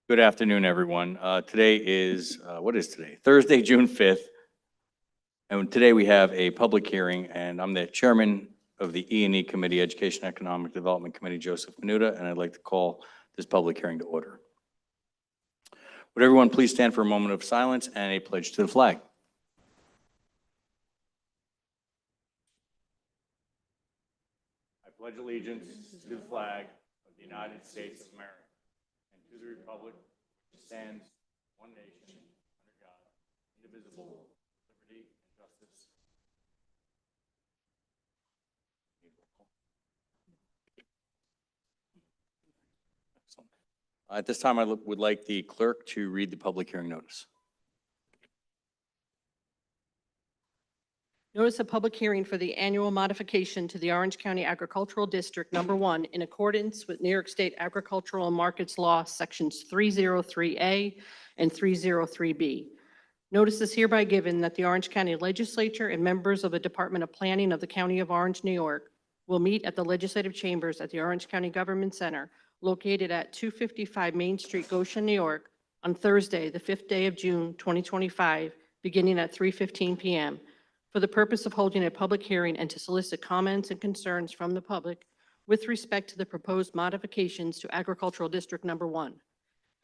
Good afternoon, everyone. Today is, what is today? Thursday, June 5th. And today we have a public hearing, and I'm the chairman of the E&E Committee, Education Economic Development Committee, Joseph Menuda, and I'd like to call this public hearing to order. Would everyone please stand for a moment of silence and a pledge to the flag? I pledge allegiance to the flag of the United States of America and to the republic which stands one nation under God, indivisible, liberty and justice. Excellent. At this time, I would like the clerk to read the public hearing notice. Notice of public hearing for the annual modification to the Orange County Agricultural District Number 1 in accordance with New York State Agricultural and Markets Law, Sections 303A and 303B. Notice is hereby given that the Orange County Legislature and members of the Department of Planning of the County of Orange, New York, will meet at the Legislative Chambers at the Orange County Government Center, located at 255 Main Street, Goshen, New York, on Thursday, the 5th day of June, 2025, beginning at 3:15 p.m., for the purpose of holding a public hearing and to solicit comments and concerns from the public with respect to the proposed modifications to Agricultural District Number 1.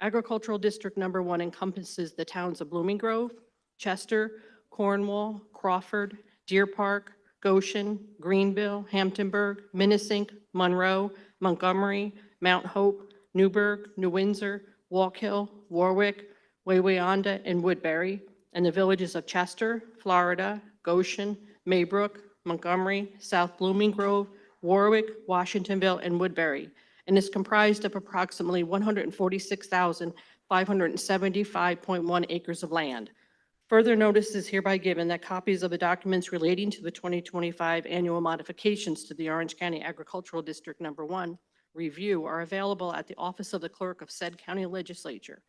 Agricultural District Number 1 encompasses the towns of Blooming Grove, Chester, Cornwall, Crawford, Deer Park, Goshen, Greenville, Hamptonburg, Minnesink, Monroe, Montgomery, Mount Hope, Newburgh, New Windsor, Walk Hill, Warwick, Wawayanda, and Woodbury, and the villages of Chester, Florida, Goshen, Maybrook, Montgomery, South Blooming Grove, Warwick, Washingtonville, and Woodbury, and is comprised of approximately 146,575.1 acres of land. Further notice is hereby given that copies of the documents relating to the 2025 annual modifications to the Orange County Agricultural District Number 1 review are available at the Office of the Clerk of said County Legislature,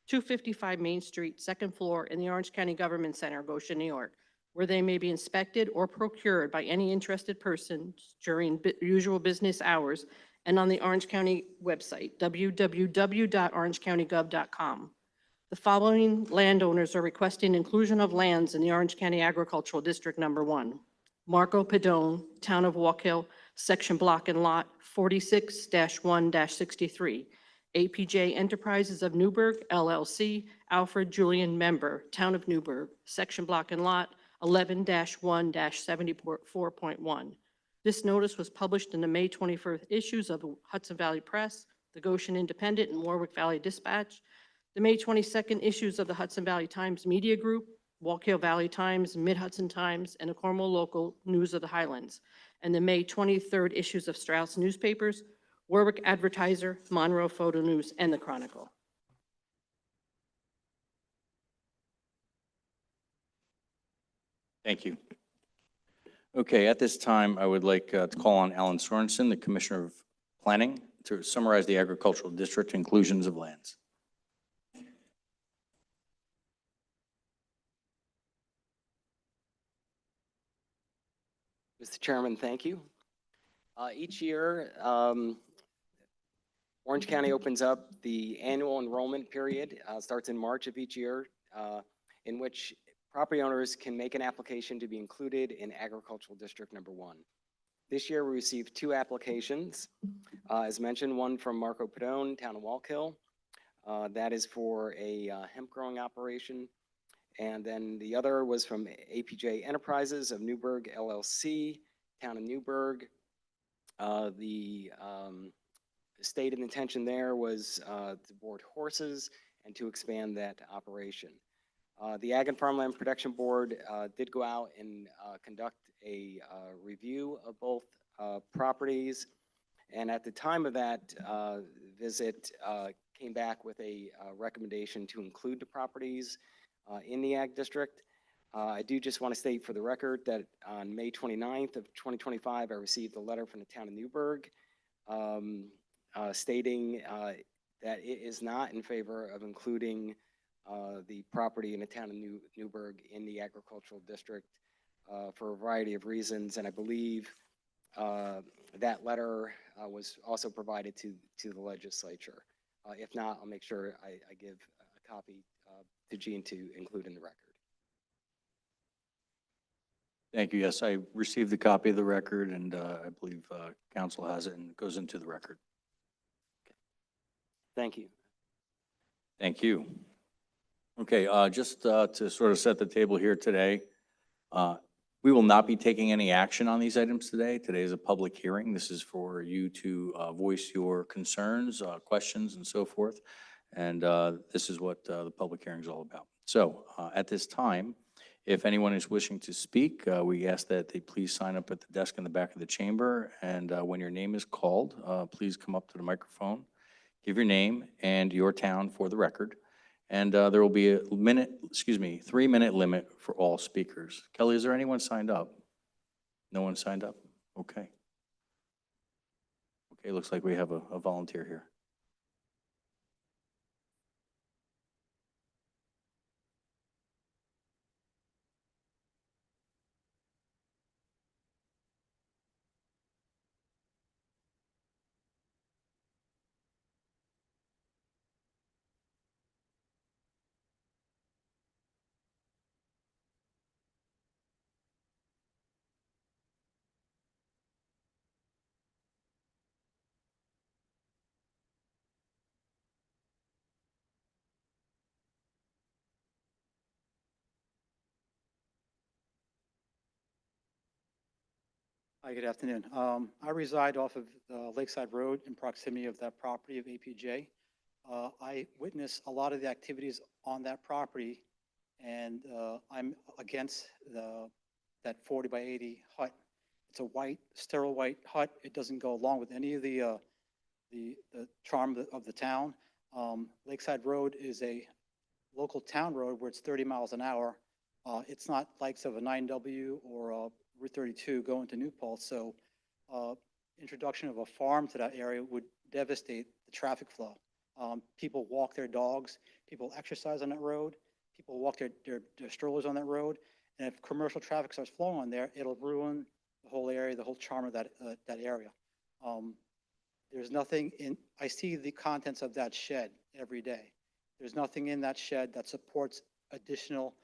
255 Main Street, second floor, in the Orange County Government Center, Goshen, New York, where they may be inspected or procured by any interested person during usual business hours, and on the Orange County website, www.orangecountygov.com. The following landowners are requesting inclusion of lands in the Orange County Agricultural District Number 1. Marco Padone, Town of Walk Hill, Section Block and Lot 46-1-63. APJ Enterprises of Newburgh, LLC, Alfred Julian Member, Town of Newburgh, Section Block and Lot 11-1-74.1. This notice was published in the May 21st issues of the Hudson Valley Press, the Goshen Independent, and Warwick Valley Dispatch, the May 22nd issues of the Hudson Valley Times Media Group, Walk Hill Valley Times, Mid-Hudson Times, and the Cornwall Local News of the Highlands, and the May 23rd issues of Strauss Newspapers, Warwick Advertiser, Monroe Photo News, and the Chronicle. Thank you. Okay, at this time, I would like to call on Alan Sorensen, the Commissioner of Planning, to summarize the agricultural district inclusions of lands. Mr. Chairman, thank you. Each year, Orange County opens up the annual enrollment period, starts in March of each year, in which property owners can make an application to be included in Agricultural District Number 1. This year, we received 2 applications. As mentioned, one from Marco Padone, Town of Walk Hill. That is for a hemp growing operation. And then the other was from APJ Enterprises of Newburgh, LLC, Town of Newburgh. The stated intention there was to board horses and to expand that operation. The Ag and Farmland Protection Board did go out and conduct a review of both properties, and at the time of that visit, came back with a recommendation to include the properties in the Ag District. I do just want to state for the record that on May 29th of 2025, I received a letter from the Town of Newburgh stating that it is not in favor of including the property in the Town of Newburgh in the Agricultural District for a variety of reasons, and I believe that letter was also provided to the legislature. If not, I'll make sure I give a copy to Gene to include in the record. Thank you. Yes, I received a copy of the record, and I believe council has it and it goes into the record. Thank you. Thank you. Okay, just to sort of set the table here today, we will not be taking any action on these items today. Today is a public hearing. This is for you to voice your concerns, questions, and so forth. And this is what the public hearing is all about. So at this time, if anyone is wishing to speak, we ask that they please sign up at the desk in the back of the chamber. And when your name is called, please come up to the microphone, give your name and your town for the record. And there will be a 3-minute limit for all speakers. Kelly, is there anyone signed up? No one signed up? Okay. Okay, looks like we have a volunteer here. Hi, good afternoon. I reside off of Lakeside Road in proximity of that property of APJ. I witness a lot of the activities on that property, and I'm against that 40 by 80 hut. It's a white, sterile white hut. It doesn't go along with any of the charm of the town. Lakeside Road is a local town road where it's 30 miles an hour. It's not likes of a 9W or a Route 32 going to New Paltz, so introduction of a farm to that area would devastate the traffic flow. People walk their dogs, people exercise on that road, people walk their strollers on that road, and if commercial traffic starts flowing on there, it'll ruin the whole area, the whole charm of that area. There's nothing in, I see the contents of that shed every day. There's nothing in that shed that supports additional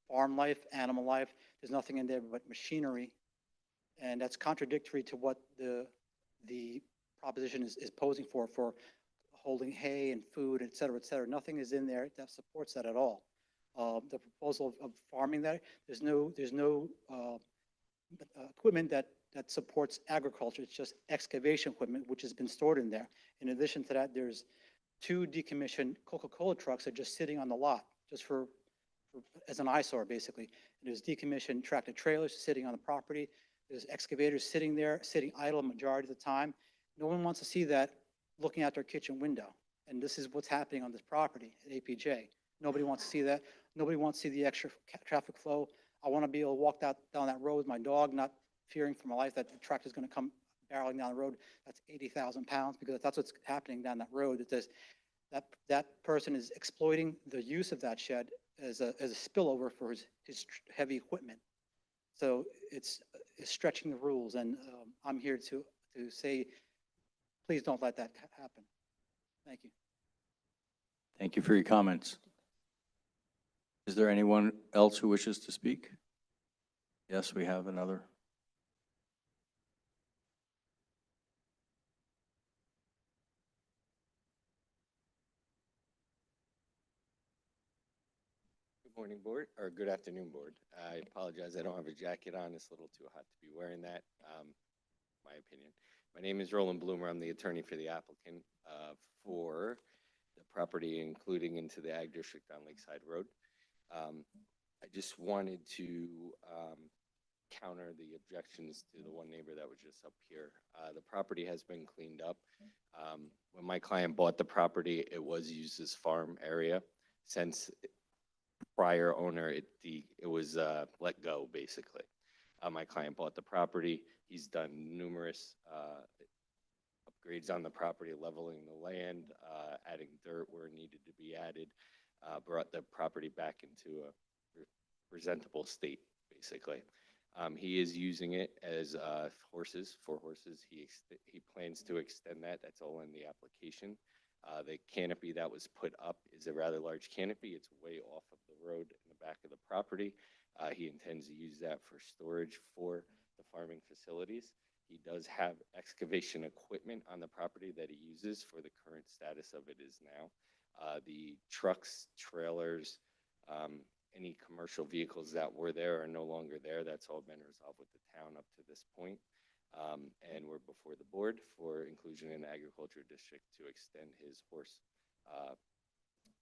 farm life, animal life. There's nothing in there but machinery. And that's contradictory to what the proposition is posing for holding hay and food, et cetera, et cetera. Nothing is in there that supports that at all. The proposal of farming that, there's no equipment that supports agriculture. It's just excavation equipment, which has been stored in there. In addition to that, there's 2 decommissioned Coca-Cola trucks that are just sitting on the lot, just as an eyesore, basically. And there's decommissioned tractor trailers sitting on the property. There's excavators sitting there, sitting idle majority of the time. No one wants to see that looking out their kitchen window. And this is what's happening on this property at APJ. Nobody wants to see that. Nobody wants to see the extra traffic flow. I want to be able to walk down that road with my dog, not fearing for my life that the tractor is going to come barreling down the road. That's 80,000 pounds, because that's what's happening down that road. It says that person is exploiting the use of that shed as a spillover for his heavy equipment. So it's stretching the rules, and I'm here to say, please don't let that happen. Thank you. Thank you for your comments. Is there anyone else who wishes to speak? Yes, we have another. Good morning, board, or good afternoon, board. I apologize, I don't have a jacket on. It's a little too hot to be wearing that, my opinion. My name is Roland Bloomer. I'm the attorney for the applicant for the property, including into the Ag District on Lakeside Road. I just wanted to counter the objections to the one neighbor that was just up here. The property has been cleaned up. When my client bought the property, it was used as farm area. Since prior owner, it was let go, basically. My client bought the property. He's done numerous upgrades on the property, leveling the land, adding dirt where it needed to be added, brought the property back into a presentable state, basically. He is using it as horses, for horses. He plans to extend that. That's all in the application. The canopy that was put up is a rather large canopy. It's way off of the road in the back of the property. He intends to use that for storage for the farming facilities. He does have excavation equipment on the property that he uses for the current status of it is now. The trucks, trailers, any commercial vehicles that were there are no longer there. That's all been resolved with the town up to this point. And we're before the board for inclusion in the agriculture district to extend his horse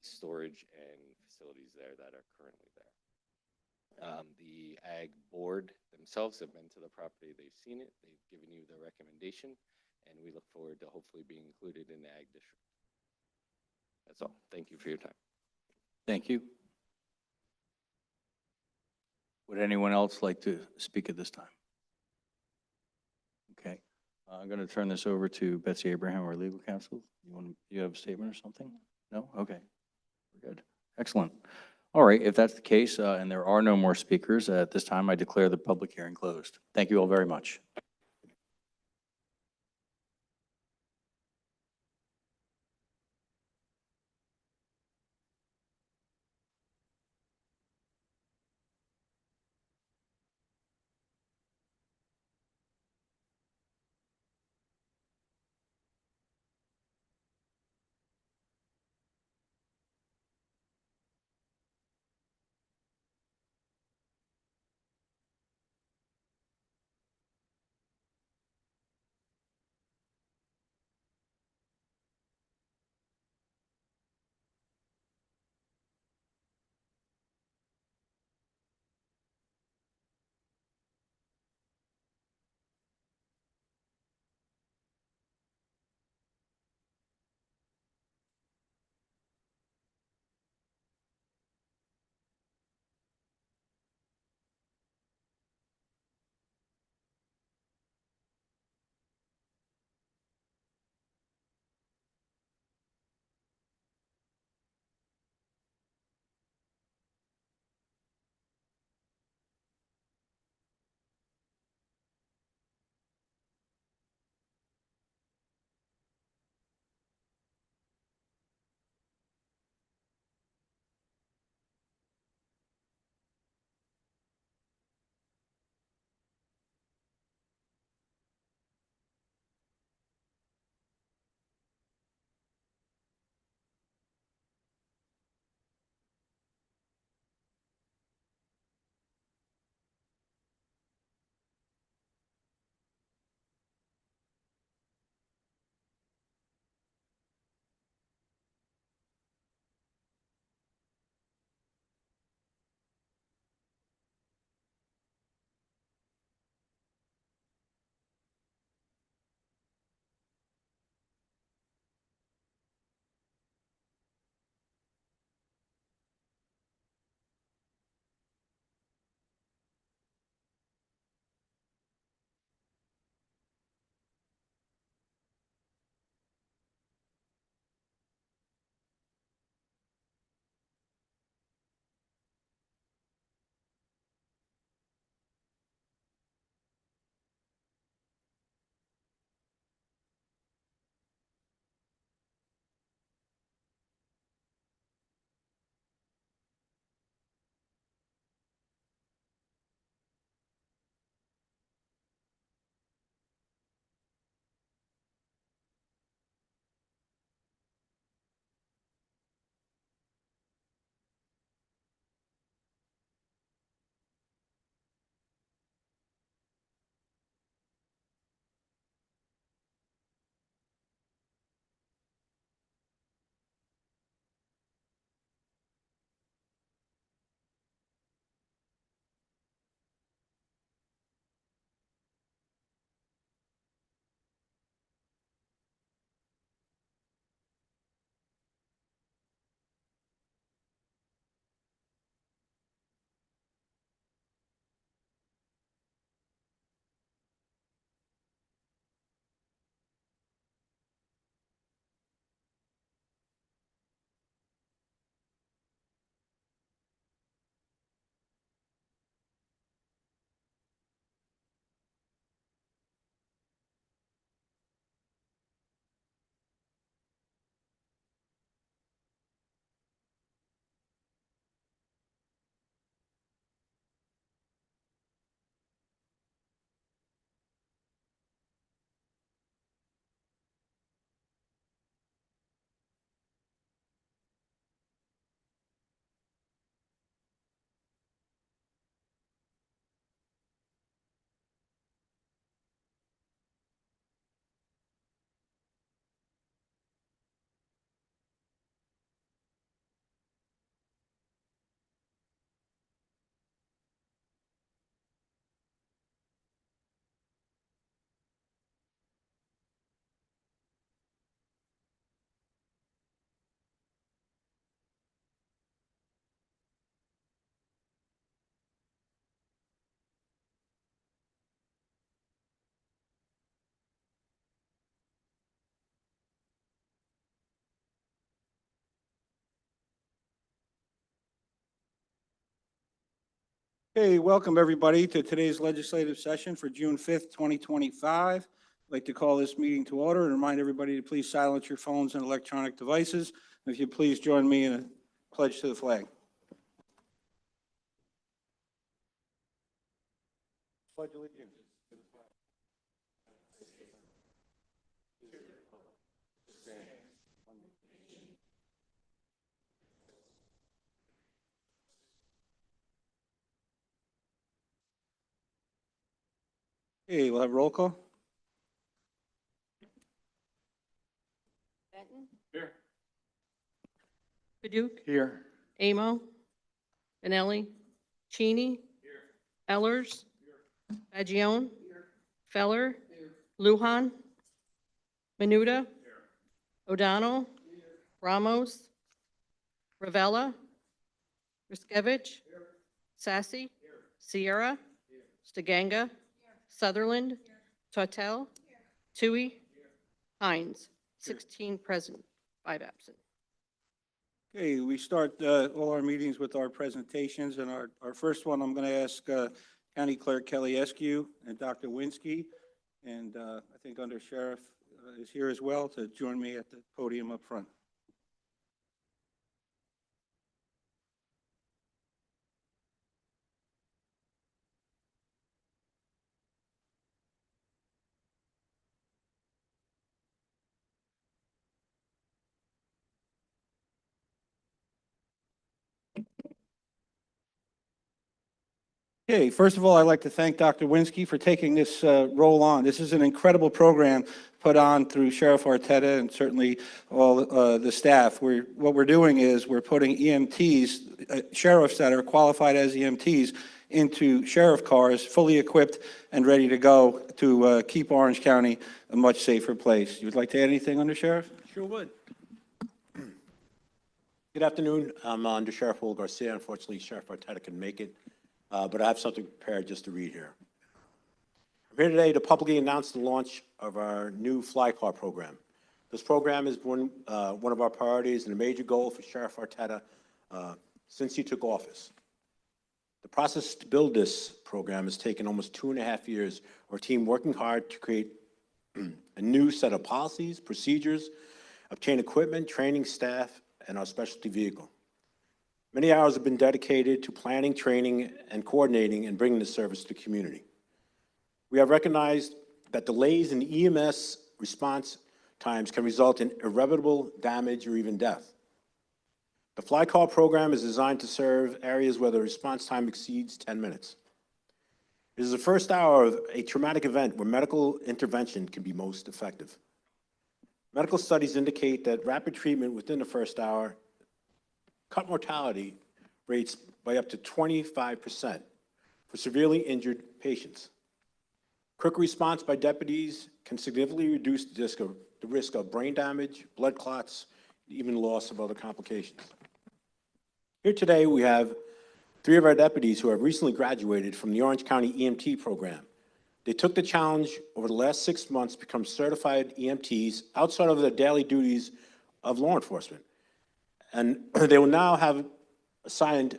storage and facilities there that are currently there. The ag board themselves have been to the property. They've seen it. They've given you the recommendation, and we look forward to hopefully being included in the ag district. That's all. Thank you for your time. Thank you. Would anyone else like to speak at this time? Okay, I'm going to turn this over to Betsy Abraham, our legal counsel. You have a statement or something? No? Okay, we're good. Excellent. All right, if that's the case, and there are no more speakers, at this time, I declare the public hearing closed. Thank you all very much. Hey, welcome everybody to today's legislative session for June 5th, 2025. I'd like to call this meeting to order and remind everybody to please silence your phones and electronic devices. If you please join me in a pledge to the flag. Pledge allegiance to the flag. Okay, we'll have roll call. Benton. Here. Paduk. Here. Amo. Benelli. Cheney. Ellers. Fagion. Feller. Lujan. Menuda. O'Donnell. Ramos. Ravella. Riskevich. Sassy. Sierra. Stiganga. Sutherland. Tortel. Tui. Hines. 16 present, 5 absent. Okay, we start all our meetings with our presentations, and our first one, I'm going to ask County Clerk Kelly Eskew and Dr. Winsky, and I think Under Sheriff is here as well to join me at the podium up front. Okay, first of all, I'd like to thank Dr. Winsky for taking this role on. This is an incredible program put on through Sheriff Arteta and certainly all the staff. What we're doing is we're putting EMTs, sheriffs that are qualified as EMTs, into sheriff cars, fully equipped and ready to go to keep Orange County a much safer place. You would like to add anything, Under Sheriff? Sure would. Good afternoon. I'm Under Sheriff Will Garcia. Unfortunately, Sheriff Arteta couldn't make it, but I have something prepared just to read here. I'm here today to publicly announce the launch of our new Fly Car program. This program is one of our priorities and a major goal for Sheriff Arteta since he took office. The process to build this program has taken almost 2.5 years, our team working hard to create a new set of policies, procedures, obtain equipment, training staff, and our specialty vehicle. Many hours have been dedicated to planning, training, and coordinating and bringing the service to the community. We have recognized that delays in EMS response times can result in irreparable damage or even death. The Fly Call program is designed to serve areas where the response time exceeds 10 minutes. It is the first hour of a traumatic event where medical intervention can be most effective. Medical studies indicate that rapid treatment within the first hour cut mortality rates by up to 25% for severely injured patients. Quick response by deputies can significantly reduce the risk of brain damage, blood clots, even loss of other complications. Here today, we have 3 of our deputies who have recently graduated from the Orange County EMT program. They took the challenge over the last 6 months to become certified EMTs outside of their daily duties of law enforcement. And they will now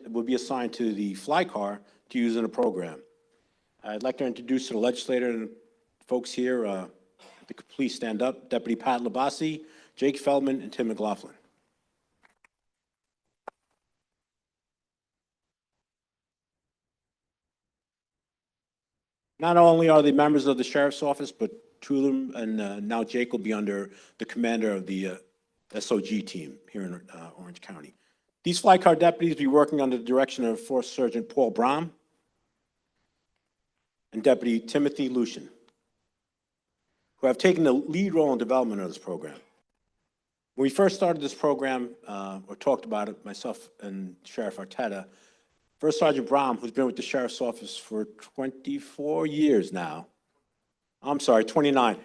will be assigned to the Fly Car to use in the program. I'd like to introduce to the legislator and folks here, if they could please stand up, Deputy Pat Labasi, Jake Feldman, and Tim McLaughlin. Not only are they members of the Sheriff's Office, but 2 of them, and now Jake will be under the commander of the SOG team here in Orange County. These Fly Car deputies will be working under the direction of Force Sergeant Paul Brom and Deputy Timothy Lucian, who have taken the lead role in development of this program. When we first started this program, or talked about it, myself and Sheriff Arteta, First Sergeant Brom, who's been with the Sheriff's Office for 24 years now, I'm sorry, 29.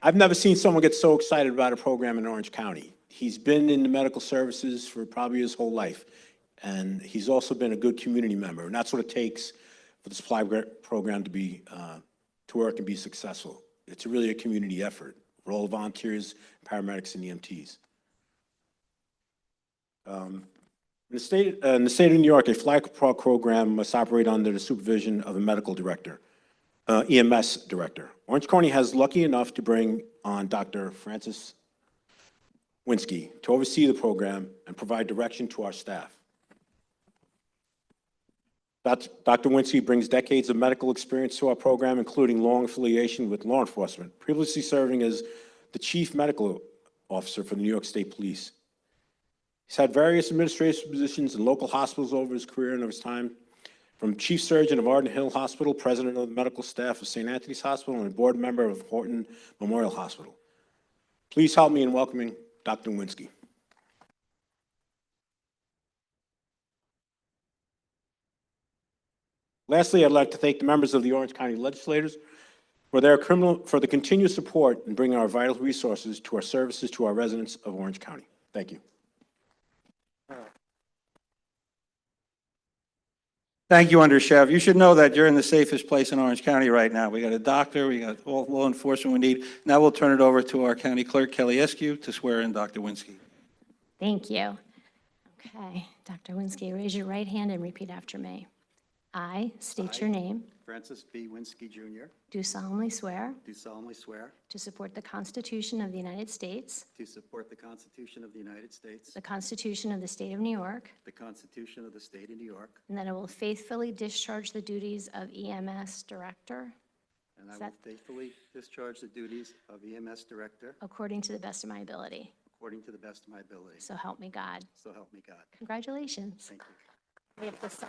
I've never seen someone get so excited about a program in Orange County. He's been in the medical services for probably his whole life, and he's also been a good community member, and that's what it takes for the supply program to be to work and be successful. It's really a community effort for all volunteers, paramedics, and EMTs. In the state of New York, a flag program must operate under the supervision of a medical director, EMS director. Orange County has lucky enough to bring on Dr. Francis Winsky to oversee the program and provide direction to our staff. Dr. Winsky brings decades of medical experience to our program, including long affiliation with law enforcement, previously serving as the chief medical officer for the New York State Police. He's had various administrative positions in local hospitals over his career and over his time, from chief surgeon of Arden Hill Hospital, president of the medical staff of St. Anthony's Hospital, and a board member of Horton Memorial Hospital. Please help me in welcoming Dr. Winsky. Lastly, I'd like to thank the members of the Orange County legislators for the continued support in bringing our vital resources to our services to our residents of Orange County. Thank you. Thank you, Undersheriff. You should know that you're in the safest place in Orange County right now. We got a doctor, we got all law enforcement we need. Now we'll turn it over to our county clerk, Kelly Eskew, to swear in Dr. Winsky. Thank you. Okay, Dr. Winsky, raise your right hand and repeat after me. I state your name, Francis B. Winsky, Jr., do solemnly swear do solemnly swear to support the Constitution of the United States, to support the Constitution of the United States, the Constitution of the State of New York, the Constitution of the State of New York, and that I will faithfully discharge the duties of EMS Director and I Is will that- faithfully discharge the duties of EMS Director according to the best of my ability. according to the best of my ability. So help me God. So help me God. Congratulations. Thank you. We have to sign.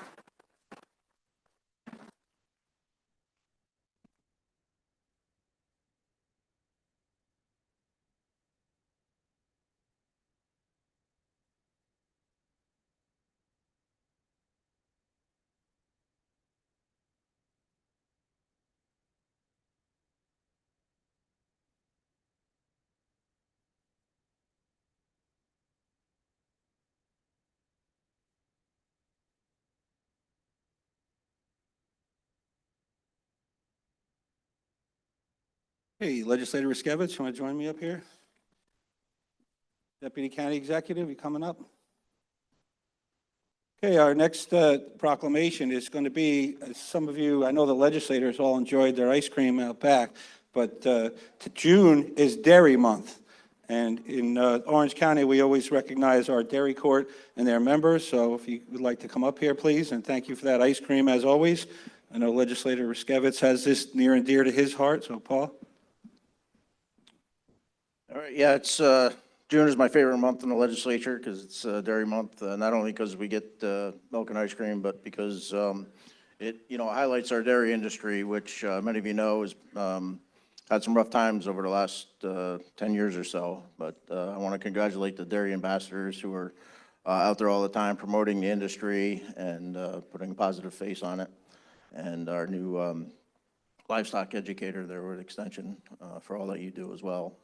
Hey, Legislator Riskevich, you want to join me up here? Deputy County Executive, you coming up? Okay, our next proclamation is going to be, some of you, I know the legislators all enjoyed their ice cream out back, but June is Dairy Month. And in Orange County, we always recognize our dairy court and their members. So if you would like to come up here, please, and thank you for that ice cream as always. I know Legislator Riskevich has this near and dear to his heart, so Paul. All right, yeah, it's, June is my favorite month in the legislature because it's Dairy Month, not only because we get milk and ice cream, but because it, highlights our dairy industry, which many of you know has had some rough times over the last 10 years or so. But I want to congratulate the dairy ambassadors who are out there all the time promoting the industry and putting a positive face on it. And our new livestock educator there with Extension for all that you do as well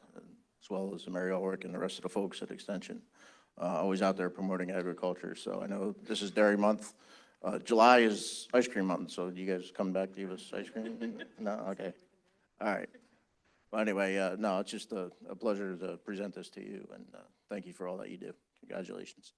as Mary Ulrich and the rest of the folks at Extension. Always out there promoting agriculture. So I know this is Dairy Month. July is ice cream month, so you guys come back to give us ice cream? No? Okay. All right. Well, anyway, no, it's just a pleasure to present this to you, and thank you for all that you do. Congratulations.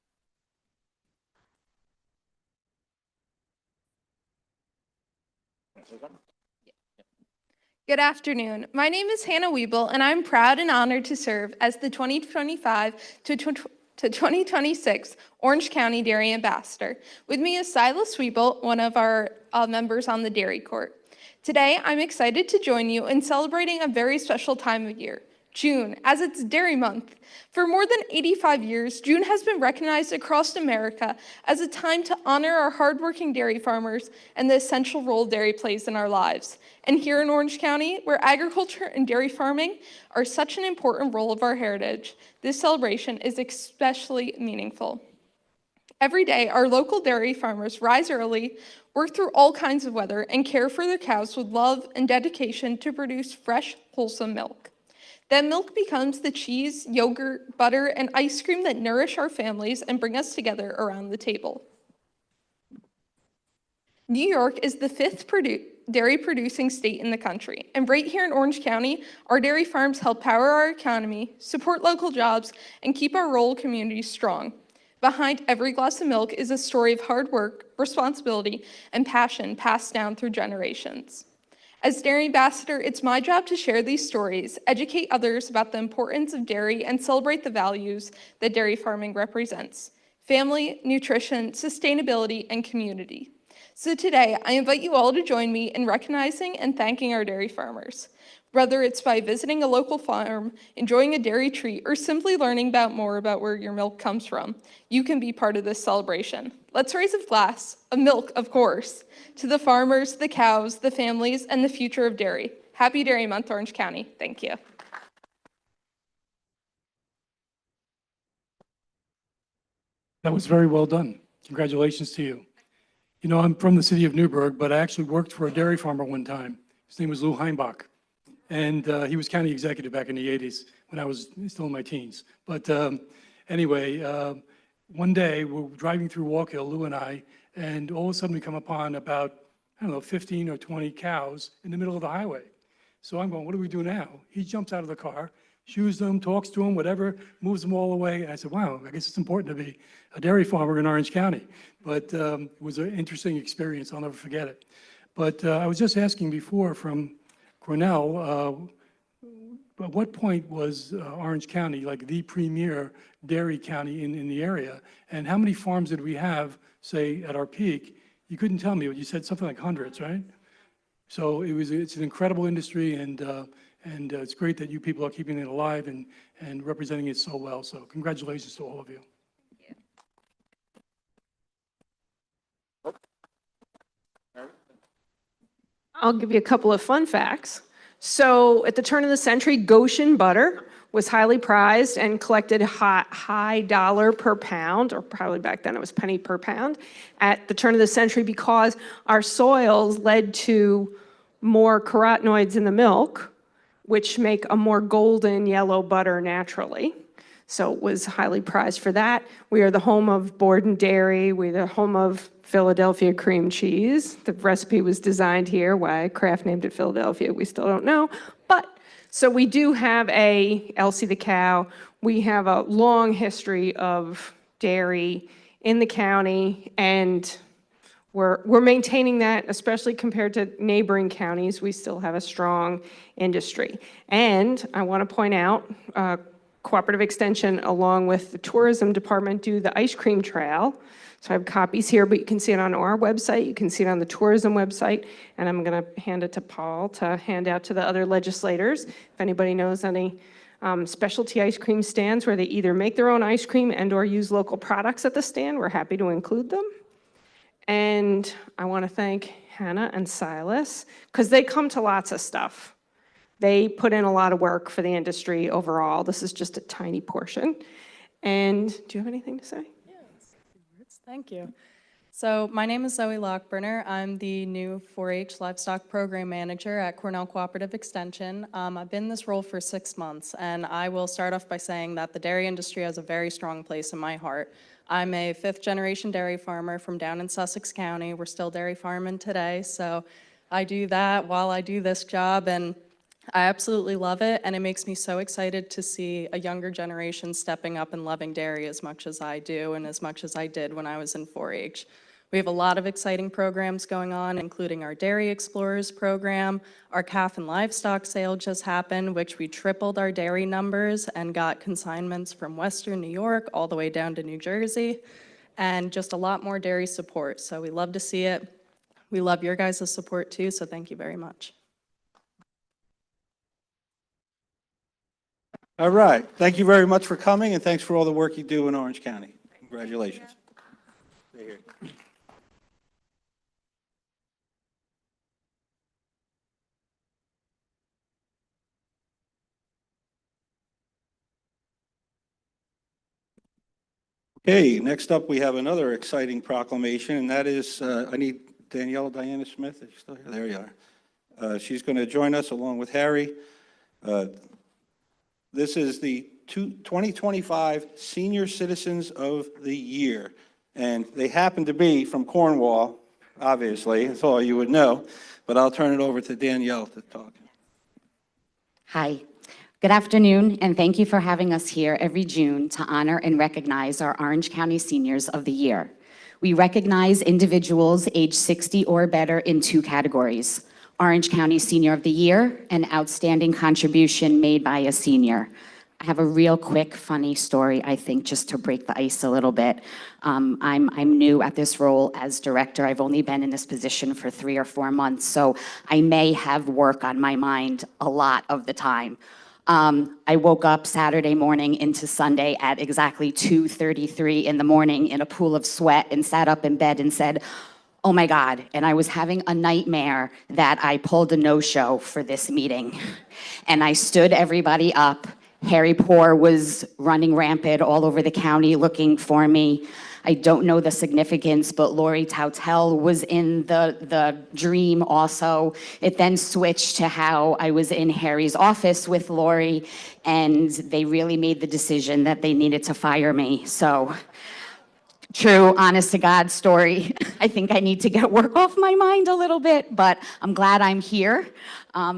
Good afternoon. My name is Hannah Wiebel, and I'm proud and honored to serve as the 2025 to 2026 Orange County Dairy Ambassador. With me is Silas Wiebel, one of our members on the Dairy Court. Today, I'm excited to join you in celebrating a very special time of year, June, as it's Dairy Month. For more than 85 years, June has been recognized across America as a time to honor our hardworking dairy farmers and the essential role dairy plays in our lives. And here in Orange County, where agriculture and dairy farming are such an important role of our heritage, this celebration is especially meaningful. Every day, our local dairy farmers rise early, work through all kinds of weather, and care for their cows with love and dedication to produce fresh, wholesome milk. That milk becomes the cheese, yogurt, butter, and ice cream that nourish our families and bring us together around the table. New York is the fifth dairy-producing state in the country, and right here in Orange County, our dairy farms help power our economy, support local jobs, and keep our rural communities strong. Behind every glass of milk is a story of hard work, responsibility, and passion passed down through generations. As dairy ambassador, it's my job to share these stories, educate others about the importance of dairy, and celebrate the values that dairy farming represents: family, nutrition, sustainability, and community. So today, I invite you all to join me in recognizing and thanking our dairy farmers. Whether it's by visiting a local farm, enjoying a dairy treat, or simply learning more about where your milk comes from, you can be part of this celebration. Let's raise a glass of milk, of course, to the farmers, the cows, the families, and the future of dairy. Happy Dairy Month, Orange County. Thank you. That was very well done. Congratulations to you. You know, I'm from the city of Newburgh, but I actually worked for a dairy farmer one time. His name was Lou Heimbach. And he was county executive back in the 80s when I was still in my teens. But anyway, one day we're driving through Walk Hill, Lou and I, and all of a sudden we come upon about, I don't know, 15 or 20 cows in the middle of the highway. So I'm going, what do we do now? He jumps out of the car, shoes them, talks to them, whatever, moves them all away. And I said, wow, I guess it's important to be a dairy farmer in Orange County. But it was an interesting experience. I'll never forget it. But I was just asking before from Cornell, at what point was Orange County like the premier dairy county in the area? And how many farms did we have, say, at our peak? You couldn't tell me, but you said something like hundreds, right? So it's an incredible industry, and it's great that you people are keeping it alive and representing it so well. So congratulations to all of you. I'll give you a couple of fun facts. So at the turn of the century, Goshen butter was highly prized and collected high dollar per pound, or probably back then it was penny per pound, at the turn of the century because our soils led to more carotenoids in the milk, which make a more golden yellow butter naturally. So it was highly prized for that. We are the home of Borden Dairy. We're the home of Philadelphia cream cheese. The recipe was designed here. Why Kraft named it Philadelphia, we still don't know. But so we do have a Elsie the cow. We have a long history of dairy in the county, and we're maintaining that, especially compared to neighboring counties. We still have a strong industry. And I want to point out, Cooperative Extension, along with the tourism department, do the ice cream trail. So I have copies here, but you can see it on our website. You can see it on the tourism website. And I'm going to hand it to Paul to hand out to the other legislators. If anybody knows any specialty ice cream stands where they either make their own ice cream and or use local products at the stand, we're happy to include them. And I want to thank Hannah and Silas because they come to lots of stuff. They put in a lot of work for the industry overall. This is just a tiny portion. And do you have anything to say? Yes, thank you. So my name is Zoe Lockburner. I'm the new 4-H Livestock Program Manager at Cornell Cooperative Extension. I've been in this role for 6 months, and I will start off by saying that the dairy industry has a very strong place in my heart. I'm a 5th-generation dairy farmer from down in Sussex County. We're still dairy farming today, so I do that while I do this job, and I absolutely love it, and it makes me so excited to see a younger generation stepping up and loving dairy as much as I do and as much as I did when I was in 4-H. We have a lot of exciting programs going on, including our Dairy Explorers program. Our calf and livestock sale just happened, which we tripled our dairy numbers and got consignments from Western New York all the way down to New Jersey, and just a lot more dairy support. So we love to see it. We love your guys' support too, so thank you very much. All right. Thank you very much for coming, and thanks for all the work you do in Orange County. Congratulations. Stay here. Okay, next up, we have another exciting proclamation, and that is, I need Danielle Diana Smith. Are you still here? There you are. She's going to join us along with Harry. This is the 2025 Senior Citizens of the Year, and they happen to be from Cornwall, obviously. That's all you would know, but I'll turn it over to Danielle to talk. Hi. Good afternoon, and thank you for having us here every June to honor and recognize our Orange County Seniors of the Year. We recognize individuals age 60 or better in two categories: Orange County Senior of the Year and Outstanding Contribution Made by a Senior. I have a real quick, funny story, I think, just to break the ice a little bit. I'm new at this role as director. I've only been in this position for 3 or 4 months, so I may have work on my mind a lot of the time. I woke up Saturday morning into Sunday at exactly 2:33 in the morning in a pool of sweat and sat up in bed and said, oh my God, and I was having a nightmare that I pulled a no-show for this meeting. And I stood everybody up. Harry Poor was running rampant all over the county looking for me. I don't know the significance, but Lori Tautel was in the dream also. It then switched to how I was in Harry's office with Lori, and they really made the decision that they needed to fire me. So, true, honest to God story. I think I need to get work off my mind a little bit, but I'm glad I'm here.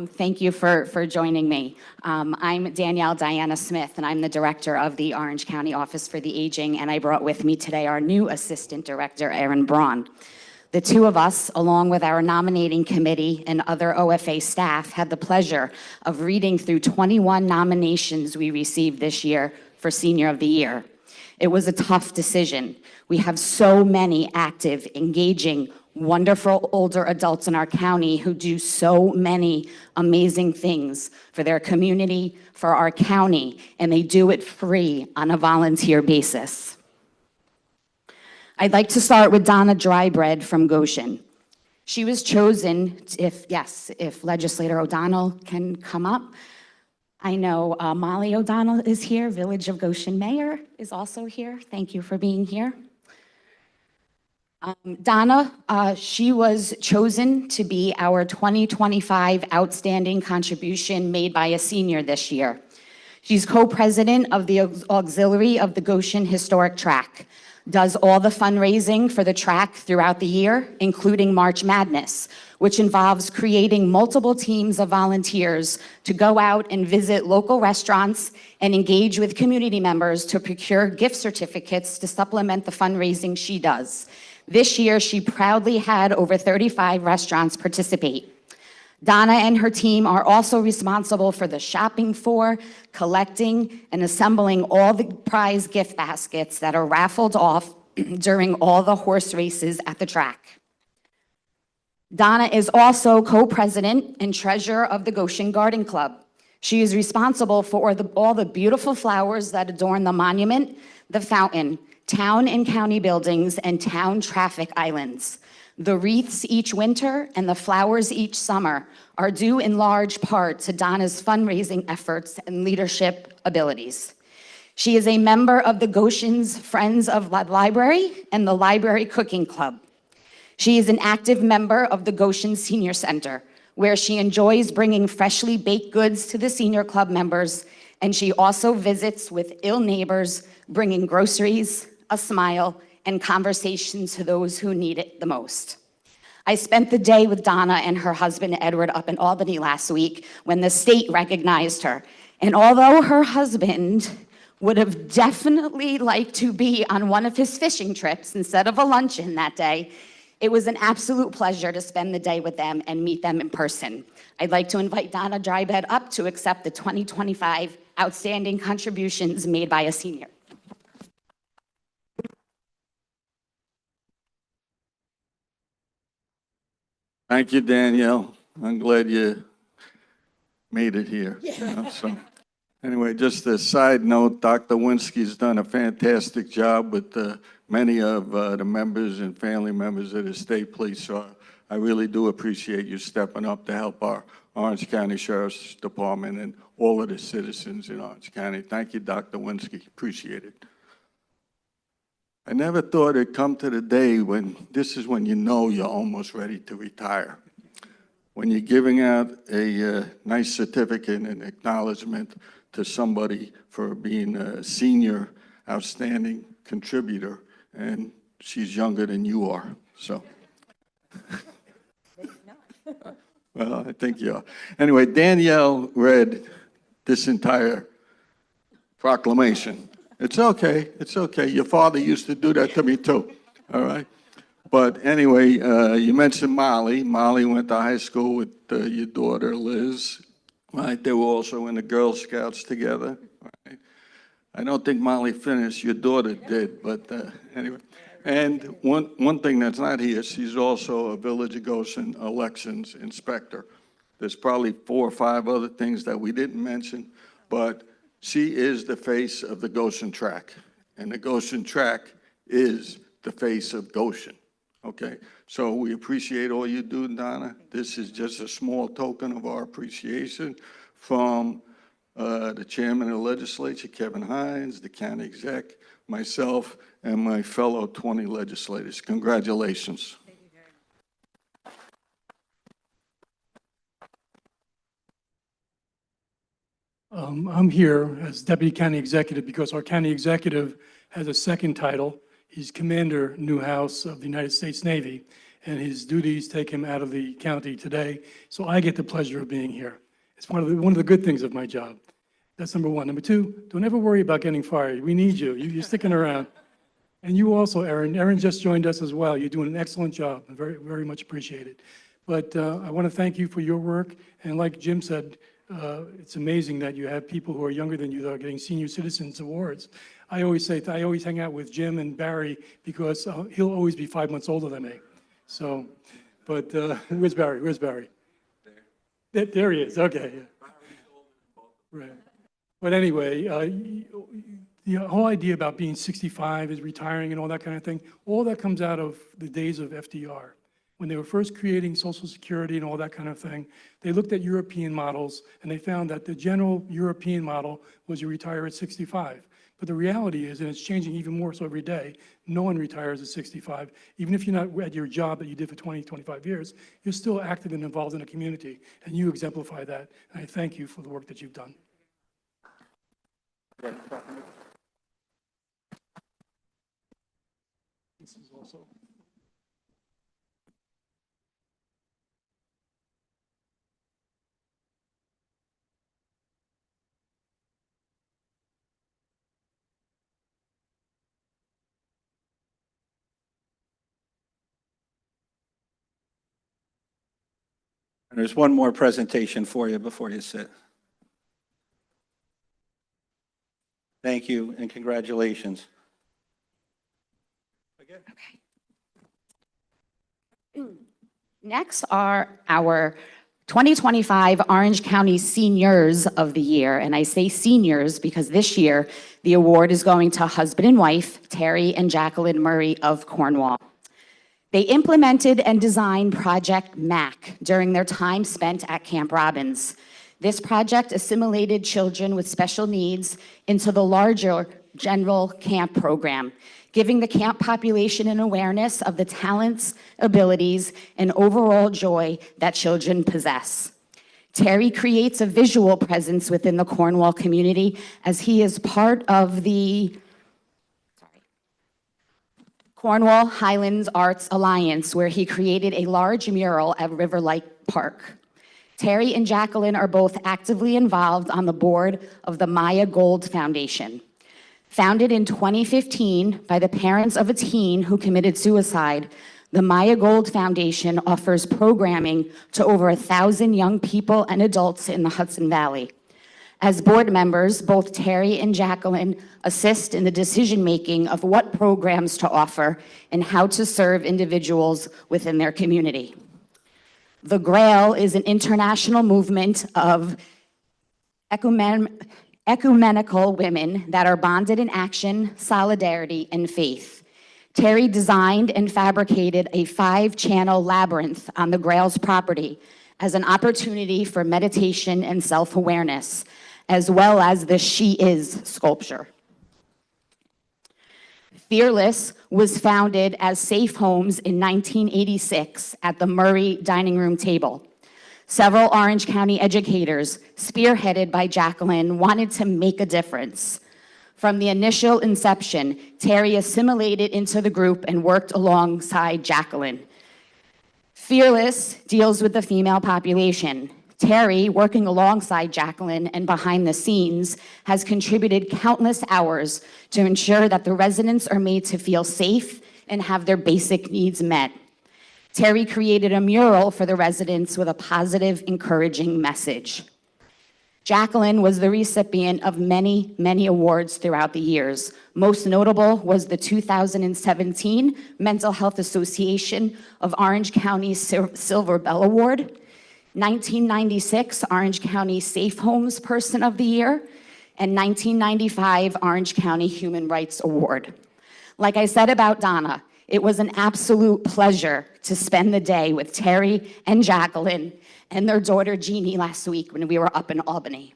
Thank you for joining me. I'm Danielle Diana Smith, and I'm the director of the Orange County Office for the Aging, and I brought with me today our new assistant director, Erin Braun. The two of us, along with our nominating committee and other OFA staff, had the pleasure of reading through 21 nominations we received this year for Senior of the Year. It was a tough decision. We have so many active, engaging, wonderful older adults in our county who do so many amazing things for their community, for our county, and they do it free on a volunteer basis. I'd like to start with Donna Drybread from Goshen. She was chosen, if Legislator O'Donnell can come up. I know Molly O'Donnell is here, Village of Goshen Mayor is also here. Thank you for being here. Donna, she was chosen to be our 2025 Outstanding Contribution Made by a Senior this year. She's co-president of the Auxiliary of the Goshen Historic Track, does all the fundraising for the track throughout the year, including March Madness, which involves creating multiple teams of volunteers to go out and visit local restaurants and engage with community members to procure gift certificates to supplement the fundraising she does. This year, she proudly had over 35 restaurants participate. Donna and her team are also responsible for the shopping for, collecting, and assembling all the prize gift baskets that are raffled off during all the horse races at the track. Donna is also co-president and treasurer of the Goshen Garden Club. She is responsible for all the beautiful flowers that adorn the monument, the fountain, town and county buildings, and town traffic islands. The wreaths each winter and the flowers each summer are due in large part to Donna's fundraising efforts and leadership abilities. She is a member of the Goshen's Friends of the Library and the Library Cooking Club. She is an active member of the Goshen Senior Center, where she enjoys bringing freshly baked goods to the senior club members, and she also visits with ill neighbors, bringing groceries, a smile, and conversation to those who need it the most. I spent the day with Donna and her husband, Edward, up in Albany last week when the state recognized her. And although her husband would have definitely liked to be on one of his fishing trips instead of a luncheon that day, it was an absolute pleasure to spend the day with them and meet them in person. I'd like to invite Donna Drybread up to accept the 2025 Outstanding Contributions Made by a Senior. Thank you, Danielle. I'm glad you made it here. So, anyway, just a side note, Dr. Winsky's done a fantastic job with many of the members and family members of the state police. So I really do appreciate you stepping up to help our Orange County Sheriff's Department and all of the citizens in Orange County. Thank you, Dr. Winsky. Appreciate it. I never thought it'd come to the day when this is when you know you're almost ready to retire. When you're giving out a nice certificate and acknowledgement to somebody for being a senior outstanding contributor, and she's younger than you are, so. Well, I think you are. Anyway, Danielle read this entire proclamation. It's okay, it's okay. Your father used to do that to me too, all right? But anyway, you mentioned Molly. Molly went to high school with your daughter, Liz, right? They were also in the Girl Scouts together, right? I don't think Molly finished, your daughter did, but anyway. And one thing that's not here, she's also a Village of Goshen elections inspector. There's probably 4 or 5 other things that we didn't mention, but she is the face of the Goshen Track. And the Goshen Track is the face of Goshen, okay? So we appreciate all you do, Donna. This is just a small token of our appreciation from the chairman of the legislature, Kevin Hines, the county exec, myself, and my fellow 20 legislators. Congratulations. I'm here as Deputy County Executive because our county executive has a second title. He's Commander Newhouse of the United States Navy, and his duties take him out of the county today. So I get the pleasure of being here. It's one of the good things of my job. That's number one. Number two, don't ever worry about getting fired. We need you. You're sticking around. And you also, Erin. Erin just joined us as well. You're doing an excellent job. Very, very much appreciated. But I want to thank you for your work. And like Jim said, it's amazing that you have people who are younger than you that are getting senior citizens awards. I always say, I always hang out with Jim and Barry because he'll always be 5 months older than me. So, but where's Barry? Where's Barry? There he is. Okay. Yeah. Right. But anyway, the whole idea about being 65 is retiring and all that kind of thing, all that comes out of the days of FDR. When they were first creating Social Security and all that kind of thing, they looked at European models and they found that the general European model was you retire at 65. But the reality is, and it's changing even more so every day, no one retires at 65. Even if you're not at your job that you did for 20, 25 years, you're still active and involved in the community. And you exemplify that. And I thank you for the work that you've done. This is also. And there's one more presentation for you before you sit. Thank you and congratulations. Next are our 2025 Orange County Seniors of the Year. And I say seniors because this year the award is going to husband and wife, Terry and Jacqueline Murray of Cornwall. They implemented and designed Project MAC during their time spent at Camp Robbins. This project assimilated children with special needs into the larger general camp program, giving the camp population an awareness of the talents, abilities, and overall joy that children possess. Terry creates a visual presence within the Cornwall community as he is part of the Cornwall Highlands Arts Alliance, where he created a large mural at Riverlight Park. Terry and Jacqueline are both actively involved on the board of the Maya Gold Foundation. Founded in 2015 by the parents of a teen who committed suicide, the Maya Gold Foundation offers programming to over 1,000 young people and adults in the Hudson Valley. As board members, both Terry and Jacqueline assist in the decision-making of what programs to offer and how to serve individuals within their community. The Grail is an international movement of ecumenical women that are bonded in action, solidarity, and faith. Terry designed and fabricated a 5-channel labyrinth on the Grail's property as an opportunity for meditation and self-awareness, as well as the She Is sculpture. Fearless was founded as Safe Homes in 1986 at the Murray dining room table. Several Orange County educators, spearheaded by Jacqueline, wanted to make a difference. From the initial inception, Terry assimilated into the group and worked alongside Jacqueline. Fearless deals with the female population. Terry, working alongside Jacqueline and behind the scenes, has contributed countless hours to ensure that the residents are made to feel safe and have their basic needs met. Terry created a mural for the residents with a positive, encouraging message. Jacqueline was the recipient of many, many awards throughout the years. Most notable was the 2017 Mental Health Association of Orange County Silver Bell Award, 1996 Orange County Safe Homes Person of the Year, and 1995 Orange County Human Rights Award. Like I said about Donna, it was an absolute pleasure to spend the day with Terry and Jacqueline and their daughter Jeannie last week when we were up in Albany.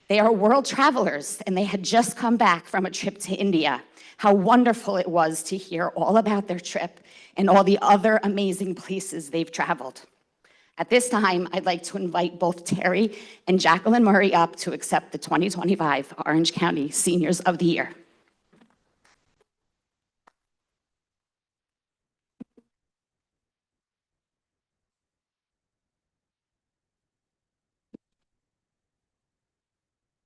They are world travelers, and they had just come back from a trip to India. How wonderful it was to hear all about their trip and all the other amazing places they've traveled. At this time, I'd like to invite both Terry and Jacqueline Murray up to accept the 2025 Orange County Seniors of the Year.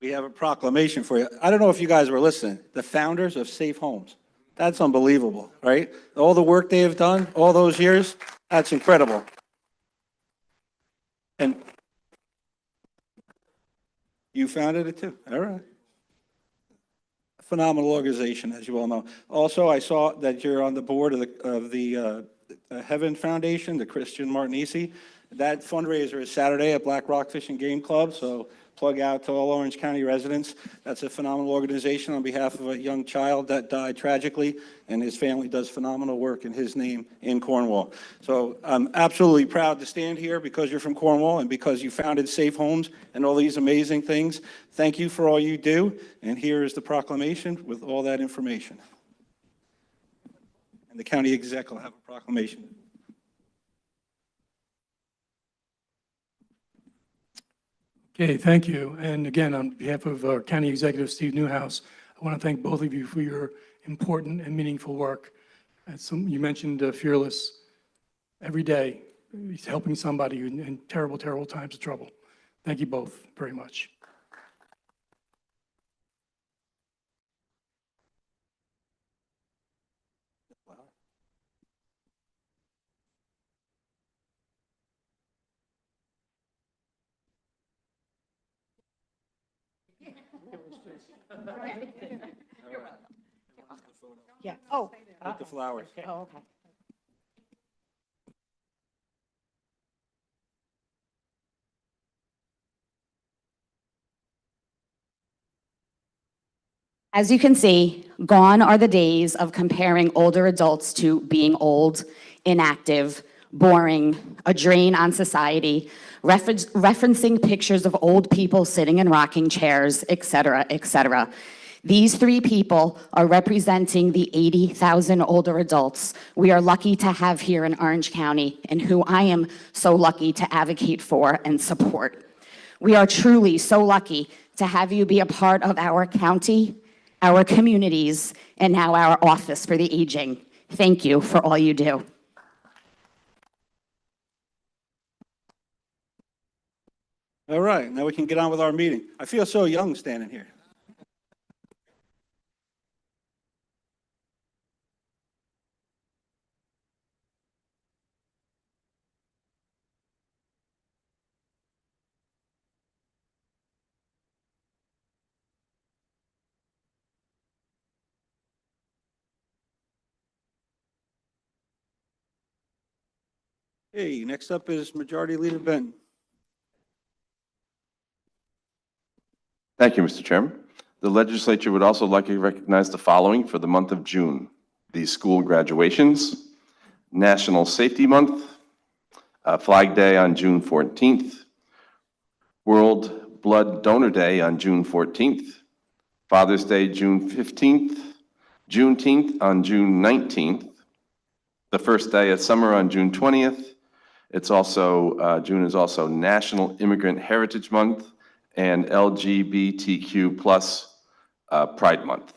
We have a proclamation for you. I don't know if you guys were listening. The founders of Safe Homes. That's unbelievable, right? All the work they have done, all those years, that's incredible. And you founded it too. All right. Phenomenal organization, as you all know. Also, I saw that you're on the board of the Heaven Foundation, the Christian Martinisi. That fundraiser is Saturday at Black Rock Fish and Game Club, so plug out to all Orange County residents. That's a phenomenal organization on behalf of a young child that died tragically, and his family does phenomenal work in his name in Cornwall. So I'm absolutely proud to stand here because you're from Cornwall and because you founded Safe Homes and all these amazing things. Thank you for all you do, and here is the proclamation with all that information. And the county exec will have a proclamation. Okay, thank you. And again, on behalf of our County Executive Steve Newhouse, I want to thank both of you for your important and meaningful work. You mentioned Fearless. Every day, he's helping somebody in terrible, terrible times of trouble. Thank you both very much. Yeah. Oh. With the flowers. Oh, okay. As you can see, gone are the days of comparing older adults to being old, inactive, boring, a drain on society, referencing pictures of old people sitting in rocking chairs, et cetera, et cetera. These three people are representing the 80,000 older adults we are lucky to have here in Orange County and who I am so lucky to advocate for and support. We are truly so lucky to have you be a part of our county, our communities, and now our Office for the Aging. Thank you for all you do. All right, now we can get on with our meeting. I feel so young standing here. Hey, next up is Majority Leader Benton. Thank you, Mr. Chairman. The legislature would also like to recognize the following for the month of June: the school graduations, National Safety Month, Flag Day on June 14th, World Blood Donor Day on June 14th, Father's Day June 15th, Juneteenth on June 19th, the first day of summer on June 20th. It's also, June is also National Immigrant Heritage Month and LGBTQ+ Pride Month.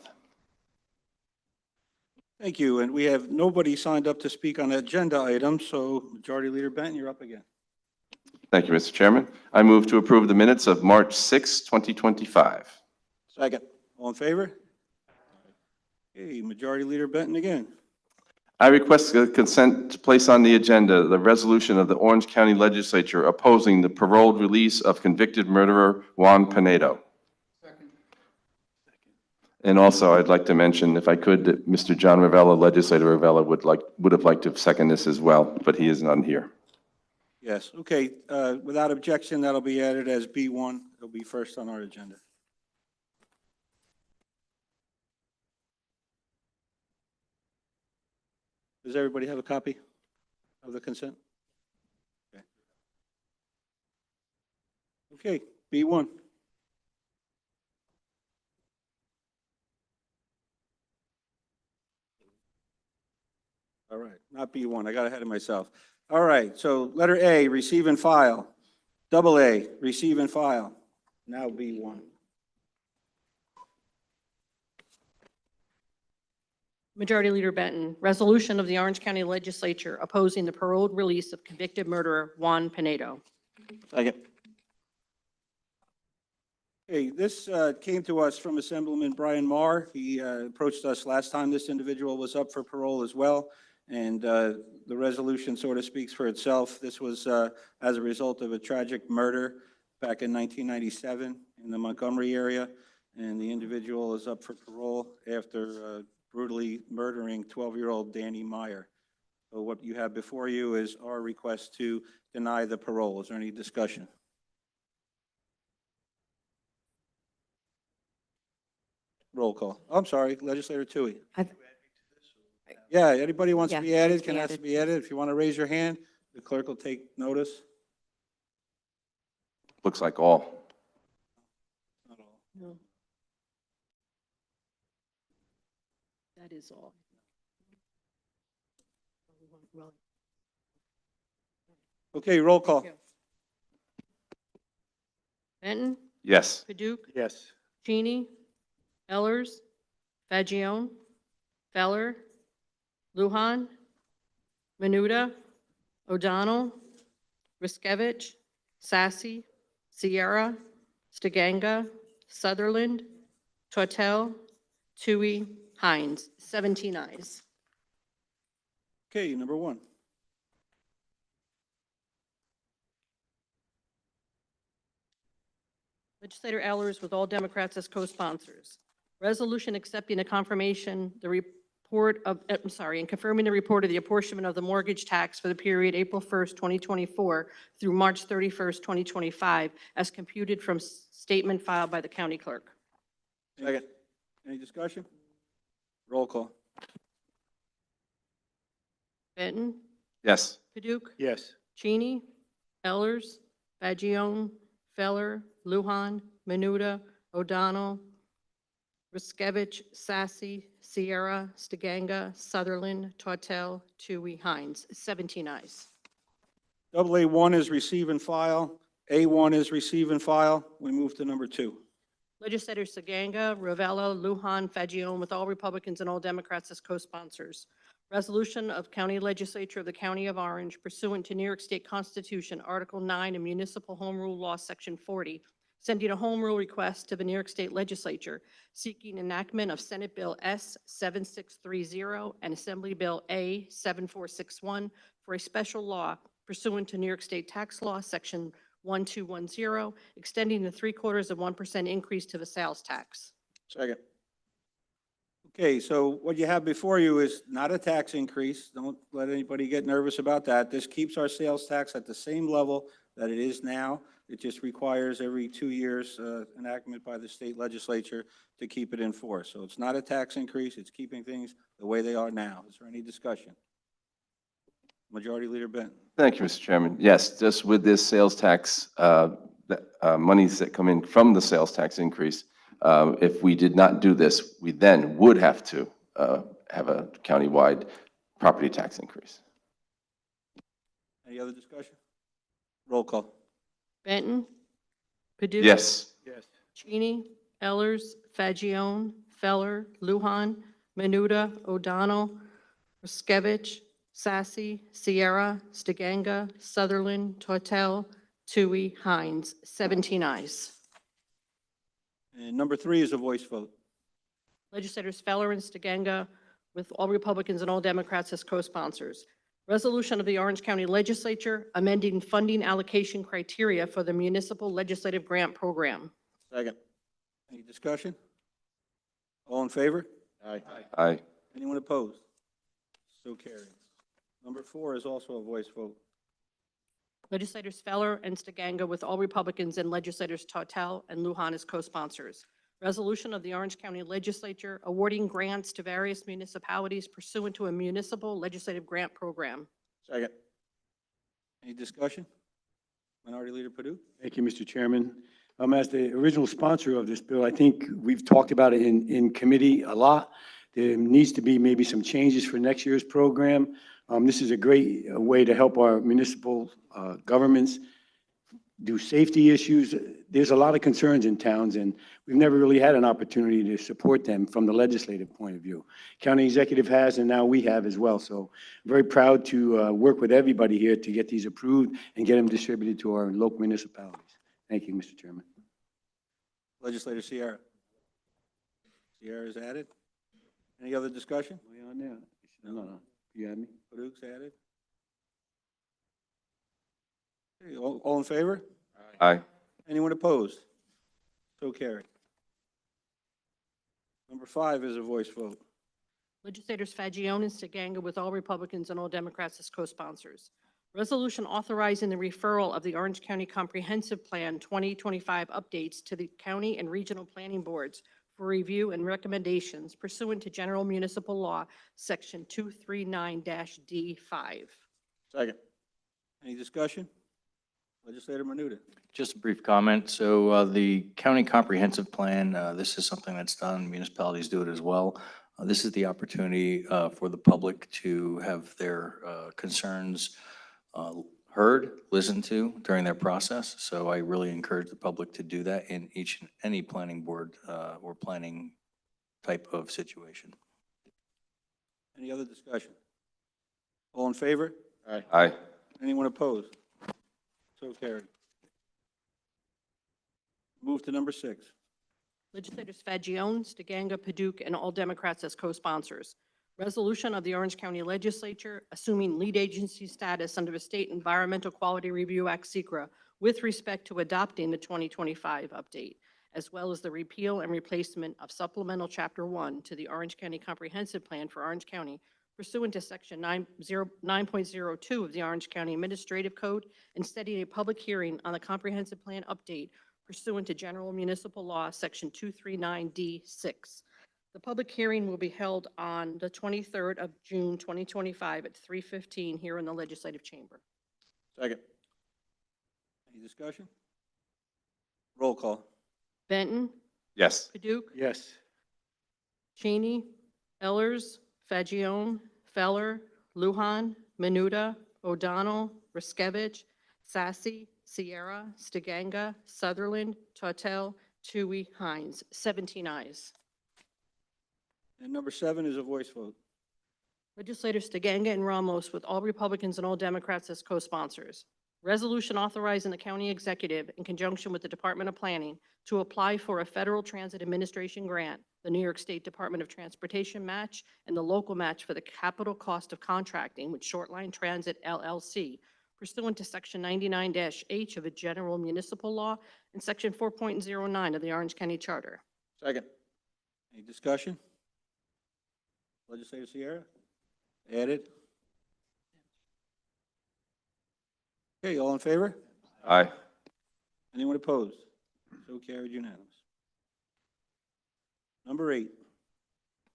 Thank you, and we have nobody signed up to speak on agenda items, so Majority Leader Benton, you're up again. Thank you, Mr. Chairman. I move to approve the minutes of March 6, 2025. Second. All in favor? Okay, Majority Leader Benton again. I request a consent to place on the agenda the resolution of the Orange County Legislature opposing the paroled release of convicted murderer Juan Pinedo. And also, I'd like to mention, if I could, that Mr. John Ravella, Legislator Ravella, would have liked to second this as well, but he is not here. Yes, okay, without objection, that'll be added as B1. It'll be first on our agenda. Does everybody have a copy of the consent? Okay. Okay, B1. All right, not B1, I got ahead of myself. All right, so letter A, receive and file. Double A, receive and file. Now B1. Majority Leader Benton, resolution of the Orange County Legislature opposing the paroled release of convicted murderer Juan Pinedo. Second. Hey, this came to us from Assemblyman Brian Marr. He approached us last time this individual was up for parole as well, and the resolution sort of speaks for itself. This was as a result of a tragic murder back in 1997 in the Montgomery area, and the individual is up for parole after brutally murdering 12-year-old Danny Meyer. So what you have before you is our request to deny the parole. Is there any discussion? Roll call. Oh, I'm sorry, Legislator Tui. Yeah, anybody wants to be added can ask to be added. If you want to raise your hand, the clerk will take notice. Looks like all. Not all. No. That is all. Okay, roll call. Benton, Yes. Paduk, Yes. Cheney, Ellers, Fagion, Feller, Lujan, Menuda, O'Donnell, Riskevich, Sassy, Sierra, Stiganga, Sutherland, Tortel, Tui, Hines, 17 ayes. Okay, number 1. Legislator Ellers with all Democrats as co-sponsors. Resolution accepting a confirmation, the report of, and confirming the report of the apportionment of the mortgage tax for the period April 1st, 2024 through March 31st, 2025, as computed from statement filed by the county clerk. Second. Any discussion? Roll call. Benton, Yes. Paduk, Yes. Cheney, Ellers, Fagion, Feller, Lujan, Menuda, O'Donnell, Riskevich, Sassy, Sierra, Stiganga, Sutherland, Tortel, Tui, Hines, 17 ayes. Double A1 is receive and file. A1 is receive and file. We move to number 2. Legislator Stiganga, Ravella, Lujan, Fagion, with all Republicans and all Democrats as co-sponsors. Resolution of County Legislature of the County of Orange pursuant to New York State Constitution, Article 9 and Municipal Home Rule Law, Section 40, sending a home rule request to the New York State Legislature seeking enactment of Senate Bill S. 7630 and Assembly Bill A. 7461 for a special law pursuant to New York State Tax Law, Section 1210, extending the 0.75% increase to the sales tax. Second. Okay, so what you have before you is not a tax increase. Don't let anybody get nervous about that. This keeps our sales tax at the same level that it is now. It just requires every 2 years enactment by the state legislature to keep it in force. So it's not a tax increase. It's keeping things the way they are now. Is there any discussion? Majority Leader Benton. Thank you, Mr. Chairman. Yes, just with this sales tax, monies that come in from the sales tax increase, if we did not do this, we then would have to have a countywide property tax increase. Any other discussion? Roll call. Benton, Paduk. Yes. Yes. Cheney, Ellers, Fagion, Feller, Lujan, Menuda, O'Donnell, Riskevich, Sassy, Sierra, Stiganga, Sutherland, Tortel, Tui, Hines, 17 ayes. And number 3 is a voice vote. Legislators Feller and Stiganga, with all Republicans and all Democrats as co-sponsors. Resolution of the Orange County Legislature amending funding allocation criteria for the Municipal Legislative Grant Program. Second. Any discussion? All in favor? Aye. Aye. Anyone opposed? So carried. Number 4 is also a voice vote. Legislators Feller and Stiganga, with all Republicans, and legislators Tortel and Lujan as co-sponsors. Resolution of the Orange County Legislature awarding grants to various municipalities pursuant to a municipal legislative grant program. Second. Any discussion? Minority Leader Padu? Thank you, Mr. Chairman. As the original sponsor of this bill, I think we've talked about it in committee a lot. There needs to be maybe some changes for next year's program. This is a great way to help our municipal governments do safety issues. There's a lot of concerns in towns, and we've never really had an opportunity to support them from the legislative point of view. County executive has, and now we have as well. So I'm very proud to work with everybody here to get these approved and get them distributed to our local municipalities. Thank you, Mr. Chairman. Legislator Sierra. Sierra is added. Any other discussion? Are you on there? No. You had me? Padu's added. Okay, all in favor? Aye. Anyone opposed? So carried. Number 5 is a voice vote. Legislators Fagione and Stiganga, with all Republicans and all Democrats as co-sponsors. Resolution authorizing the referral of the Orange County Comprehensive Plan 2025 updates to the county and regional planning boards for review and recommendations pursuant to General Municipal Law, Section 239-D5. Second. Any discussion? Legislator Menuda. Just a brief comment. So the county comprehensive plan, this is something that's done. Municipalities do it as well. This is the opportunity for the public to have their concerns heard, listened to during their process. So I really encourage the public to do that in each and any planning board or planning type of situation. Any other discussion? All in favor? Aye. Aye. Anyone opposed? So carried. Move to number 6. Legislators Fagione, Stiganga, Paduk, and all Democrats as co-sponsors. Resolution of the Orange County Legislature assuming lead agency status under the State Environmental Quality Review Act, SECRA, with respect to adopting the 2025 update, as well as the repeal and replacement of Supplemental Chapter 1 to the Orange County Comprehensive Plan for Orange County pursuant to Section 9.02 of the Orange County Administrative Code, and setting a public hearing on the Comprehensive Plan update pursuant to General Municipal Law, Section 239D6. The public hearing will be held on the 23rd of June, 2025 at 3:15 here in the Legislative Chamber. Second. Any discussion? Roll call. Benton, Yes. Paduk, Yes. Cheney, Ellers, Fagione, Feller, Lujan, Menuda, O'Donnell, Riskevich, Sassy, Sierra, Stiganga, Sutherland, Tortel, Tui, Hines, 17 ayes. And number 7 is a voice vote. Legislators Stiganga and Ramos, with all Republicans and all Democrats as co-sponsors. Resolution authorizing the county executive, in conjunction with the Department of Planning, to apply for a Federal Transit Administration grant, the New York State Department of Transportation match, and the local match for the capital cost of contracting with Shortline Transit LLC, pursuant to Section 99-H of the General Municipal Law and Section 4.09 of the Orange County Charter. Second. Any discussion? Legislator Sierra? Added. Okay, all in favor? Aye. Anyone opposed? So carried, unanimous. Number 8.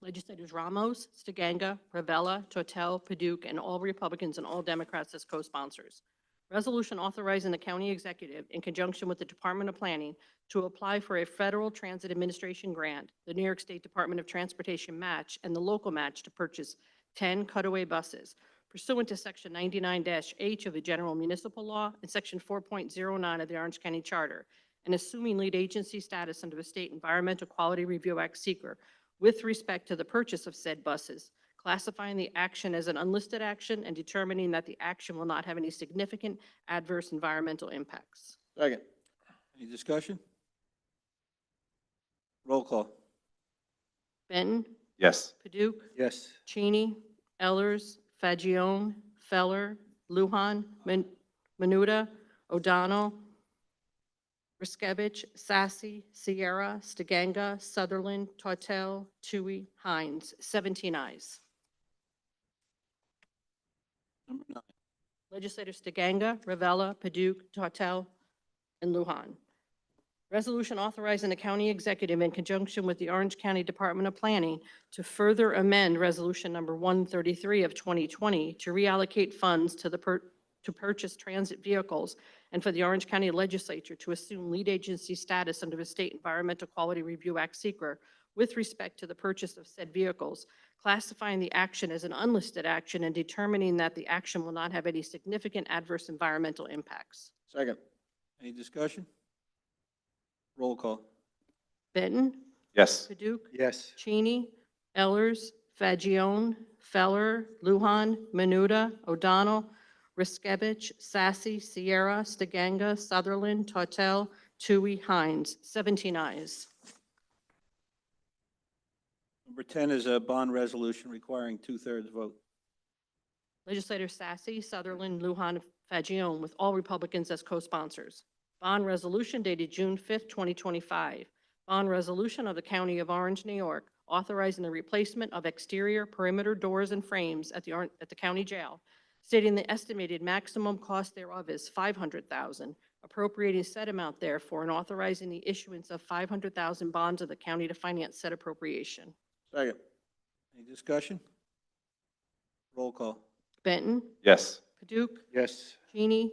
Legislators Ramos, Stiganga, Ravella, Tortel, Paduk, and all Republicans and all Democrats as co-sponsors. Resolution authorizing the county executive, in conjunction with the Department of Planning, to apply for a Federal Transit Administration grant, the New York State Department of Transportation match, and the local match to purchase 10 cutaway buses pursuant to Section 99-H of the General Municipal Law and Section 4.09 of the Orange County Charter, and assuming lead agency status under the State Environmental Quality Review Act, SECRA, with respect to the purchase of said buses, classifying the action as an unlisted action and determining that the action will not have any significant adverse environmental impacts. Second. Any discussion? Roll call. Benton, Yes. Paduk, Yes. Cheney, Ellers, Fagion, Feller, Luhan, Menuda, O'Donnell, Riskevich, Sassy, Sierra, Stiganga, Sutherland, Tortel, Tui, Hines, 17 ayes. Number 9. Legislator Stiganga, Ravella, Paduk, Tortel, and Lujan. Resolution authorizing the county executive in conjunction with the Orange County Department of Planning to further amend Resolution Number 133 of 2020 to reallocate funds to to purchase transit vehicles and for the Orange County Legislature to assume lead agency status under the State Environmental Quality Review Act (SEQR) with respect to the purchase of said vehicles, classifying the action as an unlisted action and determining that the action will not have any significant adverse environmental impacts. Second. Any discussion? Roll call. Benton, Yes. Paduk, Yes. Cheney, Ellers, Fagion, Feller, Lujan, Menuda, O'Donnell, Riskevich, Sassy, Sierra, Stiganga, Sutherland, Tortel, Tui, Hines, 17 ayes. Number 10 is a bond resolution requiring two-thirds vote. Legislator Sassy, Sutherland, Lujan, Fagion, with all Republicans as co-sponsors. Bond resolution dated June 5th, 2025. Bond resolution of the County of Orange, New York, authorizing the replacement of exterior perimeter doors and frames at the county jail, stating the estimated maximum cost thereof is $500,000, appropriating said amount therefore, and authorizing the issuance of $500,000 bonds of the county to finance said appropriation. Second. Any discussion? Roll call. Benton, Yes. Paduk, Yes. Cheney,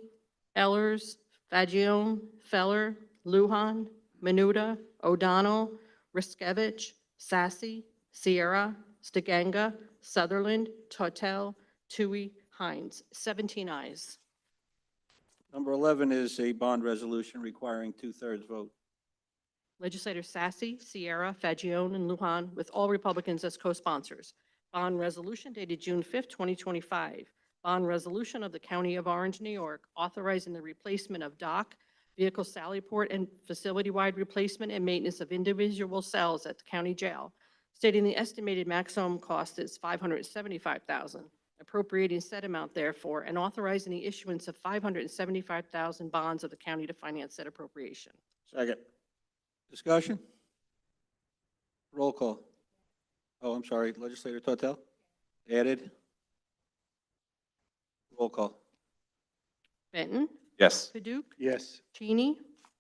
Ellers, Fagion, Feller, Lujan, Menuda, O'Donnell, Riskevich, Sassy, Sierra, Stiganga, Sutherland, Tortel, Tui, Hines, 17 ayes. Number 11 is a bond resolution requiring two-thirds vote. Legislator Sassy, Sierra, Fagion, and Lujan, with all Republicans as co-sponsors. Bond resolution dated June 5th, 2025. Bond resolution of the County of Orange, New York, authorizing the replacement of dock, vehicle sallyport, and facility-wide replacement and maintenance of individual cells at the county jail, stating the estimated maximum cost is $575,000, appropriating said amount therefore, and authorizing the issuance of $575,000 bonds of the county to finance said appropriation. Second. Discussion? Roll call. Oh, I'm sorry, Legislator Tortel? Added? Roll call. Benton, Yes. Paduk, Yes. Cheney,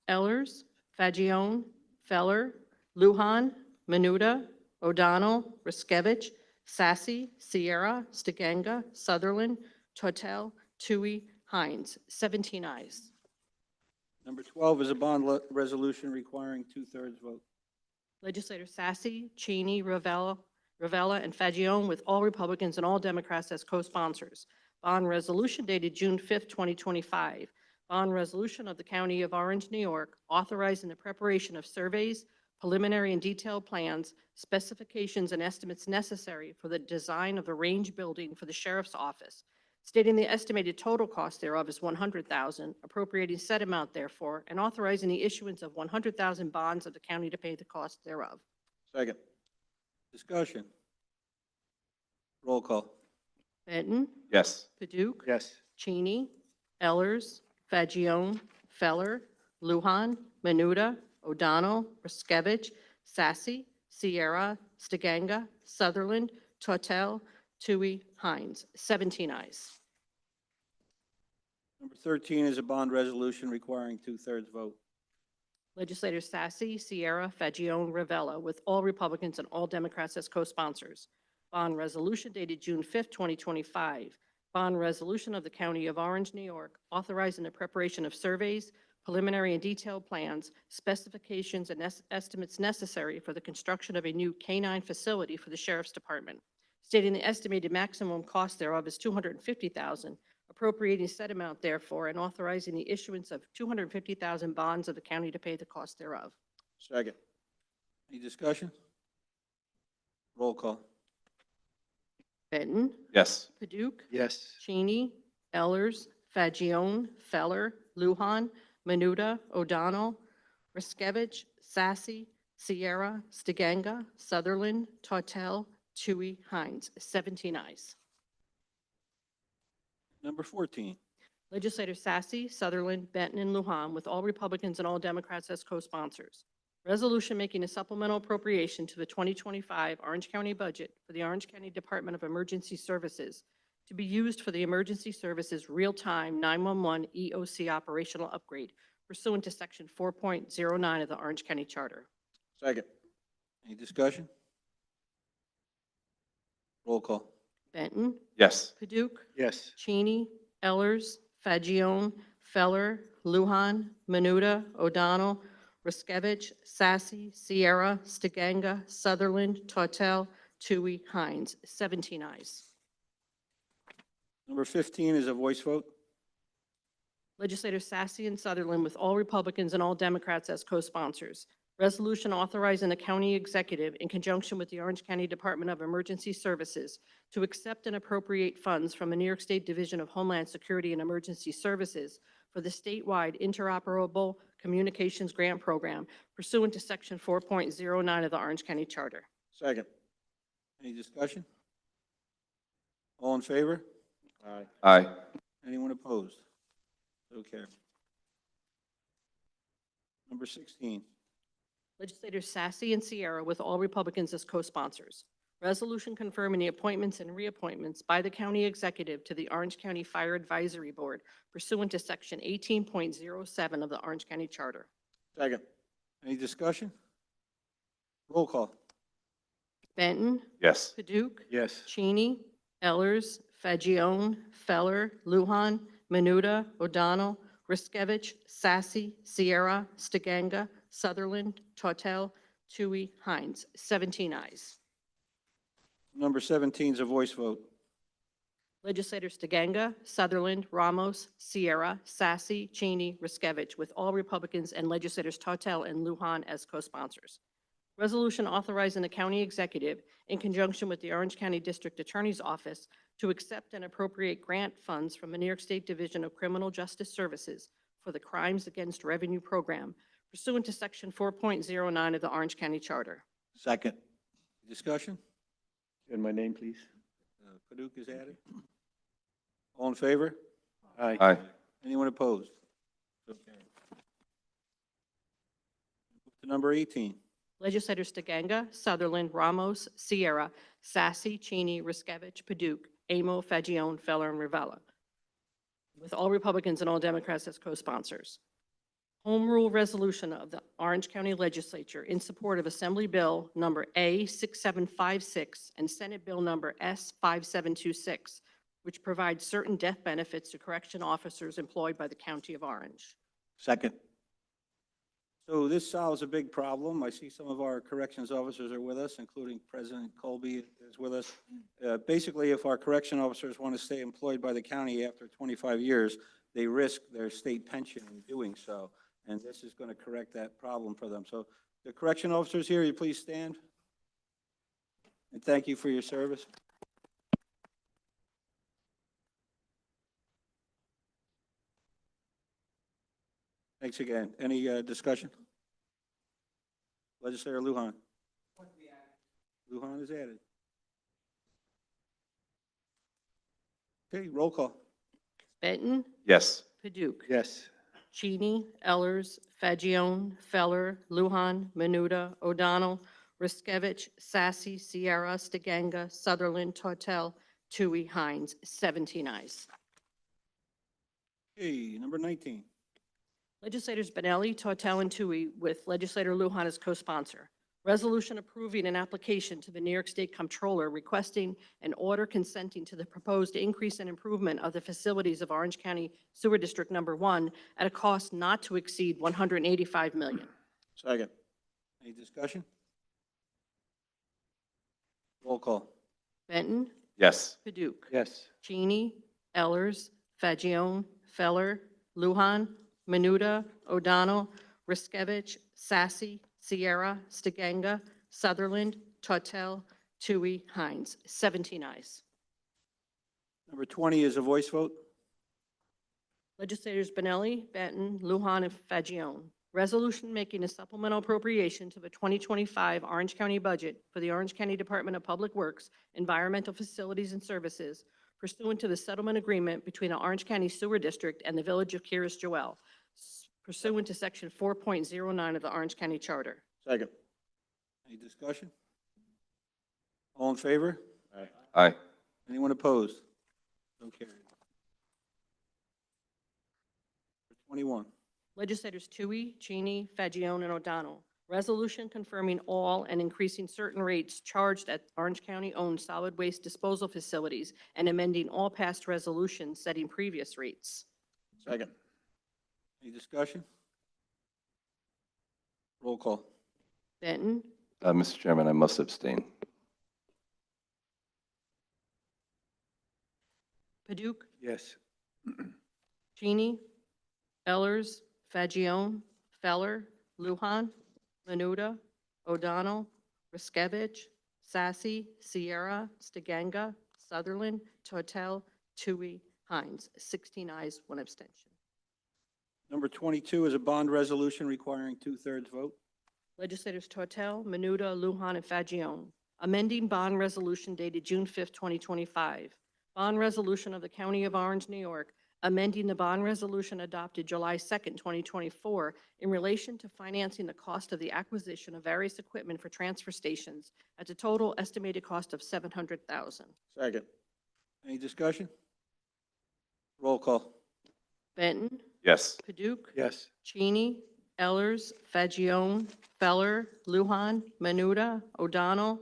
Ellers, Fagion, Feller, Lujan, Menuda, O'Donnell, Riskevich, Sassy, Sierra, Stiganga, Sutherland, Tortel, Tui, Hines, 17 ayes. Number 12 is a bond resolution requiring two-thirds vote. Legislator Sassy, Cheney, Ravella, and Fagion, with all Republicans and all Democrats as co-sponsors. Bond resolution dated June 5th, 2025. Bond resolution of the County of Orange, New York, authorizing the preparation of surveys, preliminary and detailed plans, specifications, and estimates necessary for the design of the range building for the sheriff's office, stating the estimated total cost thereof is $100,000, appropriating said amount therefore, and authorizing the issuance of $100,000 bonds of the county to pay the cost thereof. Second. Discussion? Roll call. Benton, Yes. Paduk, Yes. Cheney, Ellers, Fagion, Feller, Lujan, Menuda, O'Donnell, Riskevich, Sassy, Sierra, Stiganga, Sutherland, Tortel, Tui, Hines, 17 ayes. Number 13 is a bond resolution requiring two-thirds vote. Legislator Sassy, Sierra, Fagion, Ravella, with all Republicans and all Democrats as co-sponsors. Bond resolution dated June 5th, 2025. Bond resolution of the County of Orange, New York, authorizing the preparation of surveys, preliminary and detailed plans, specifications, and estimates necessary for the construction of a new K-9 facility for the Sheriff's Department, stating the estimated maximum cost thereof is $250,000, appropriating said amount therefore, and authorizing the issuance of $250,000 bonds of the county to pay the cost thereof. Second. Any discussion? Roll call. Benton, Yes. Paduk, Yes. Cheney, Ellers, Fagion, Feller, Luhan, Menuda, O'Donnell, Riskevich, Sassy, Sierra, Stiganga, Sutherland, Tortel, Tui, Hines. 17 ayes. Number 14. Legislators Sassy, Sutherland, Benton, and Lujan, with all Republicans and all Democrats as co-sponsors. Resolution making a supplemental appropriation to the 2025 Orange County budget for the Orange County Department of Emergency Services to be used for the Emergency Services Real-Time 911 EOC operational upgrade pursuant to Section 4.09 of the Orange County Charter. Second. Any discussion? Roll call. Benton, Yes. Paduk, Yes. Cheney, Ellers, Fagion, Feller, Lujan, Menuda, O'Donnell, Riskevich, Sassy, Sierra, Stiganga, Sutherland, Tortel, Tui, Hines. 17 ayes. Number 15 is a voice vote. Legislators Sassy and Sutherland, with all Republicans and all Democrats as co-sponsors. Resolution authorizing the county executive, in conjunction with the Orange County Department of Emergency Services, to accept and appropriate funds from the New York State Division of Homeland Security and Emergency Services for the statewide interoperable communications grant program pursuant to Section 4.09 of the Orange County Charter. Second. Any discussion? All in favor? Aye. Aye. Anyone opposed? So carried. Number 16. Legislators Sassy and Sierra, with all Republicans as co-sponsors. Resolution confirming the appointments and reappointments by the county executive to the Orange County Fire Advisory Board pursuant to Section 18.07 of the Orange County Charter. Second. Any discussion? Roll call. Benton, Yes. Paduk, Yes. Cheney, Ellers, Fagion, Feller, Lujan, Menuda, O'Donnell, Riskevich, Sassy, Sierra, Stiganga, Sutherland, Tortel, Tui, Hines. 17 ayes. Number 17 is a voice vote. Legislators Stiganga, Sutherland, Ramos, Sierra, Sassy, Cheney, Riskevich, with all Republicans, and legislators Tortel and Lujan as co-sponsors. Resolution authorizing the county executive, in conjunction with the Orange County District Attorney's Office, to accept and appropriate grant funds from the New York State Division of Criminal Justice Services for the Crimes Against Revenue Program pursuant to Section 4.09 of the Orange County Charter. Second. Discussion? And my name, please. Paduk is added. All in favor? Aye. Aye. Anyone opposed? So carried. Move to number 18. Legislators Stiganga, Sutherland, Ramos, Sierra, Sassy, Cheney, Riskevich, Paduk, Amo, Fagion, Feller, and Rivella, with all Republicans and all Democrats as co-sponsors. Home Rule Resolution of the Orange County Legislature in support of Assembly Bill Number A6756 and Senate Bill Number S5726, which provides certain death benefits to correction officers employed by the County of Orange. Second. So this solves a big problem. I see some of our corrections officers are with us, including President Colby is with us. Basically, if our correction officers want to stay employed by the county after 25 years, they risk their state pension in doing so. And this is going to correct that problem for them. So the correction officers here, you please stand. And thank you for your service. Thanks again. Any discussion? Legislator Lujan. Lujan is added. Okay, roll call. Benton, Yes. Paduk, Yes. Cheney, Ellers, Fagion, Feller, Lujan, Menuda, O'Donnell, Riskevich, Sassy, Sierra, Stiganga, Sutherland, Tortel, Tui, Hines. 17 ayes. Okay, number 19. Legislators Benelli, Tortel, and Tui, with legislator Lujan as co-sponsor. Resolution approving an application to the New York State Comptroller requesting an order consenting to the proposed increase and improvement of the facilities of Orange County Sewer District Number 1 at a cost not to exceed $185 million. Second. Any discussion? Roll call. Benton, Yes. Paduk, Yes. Cheney, Ellers, Fagion, Feller, Lujan, Menuda, O'Donnell, Riskevich, Sassy, Sierra, Stiganga, Sutherland, Tortel, Tui, Hines. 17 ayes. Number 20 is a voice vote. Legislators Benelli, Benton, Lujan, and Fagion. Resolution making a supplemental appropriation to the 2025 Orange County budget for the Orange County Department of Public Works, Environmental Facilities and Services pursuant to the settlement agreement between the Orange County Sewer District and the Village of Kiris Joel, pursuant to Section 4.09 of the Orange County Charter. Second. Any discussion? All in favor? Aye. Anyone opposed? So carried. Number 21. Legislators Tui, Cheney, Fagion, and O'Donnell. Resolution confirming all and increasing certain rates charged at Orange County-owned solid waste disposal facilities and amending all past resolutions setting previous rates. Second. Any discussion? Roll call. Benton, Mr. Chairman, I must abstain. Paduk, Yes. Cheney, Ellers, Fagion, Feller, Lujan, Menuda, O'Donnell, Riskevich, Sassy, Sierra, Stiganga, Sutherland, Tortel, Tui, Hines. 16 ayes, 1 abstention. Number 22 is a bond resolution requiring two-thirds vote. Legislators Tortel, Menuda, Lujan, and Fagion. Amending bond resolution dated June 5th, 2025. Bond resolution of the County of Orange, New York, amending the bond resolution adopted July 2nd, 2024, in relation to financing the cost of the acquisition of various equipment for transfer stations at a total estimated cost of $700,000. Second. Any discussion? Roll call. Benton, Yes. Paduk, Yes. Cheney, Ellers, Fagion, Feller, Lujan, Menuda, O'Donnell,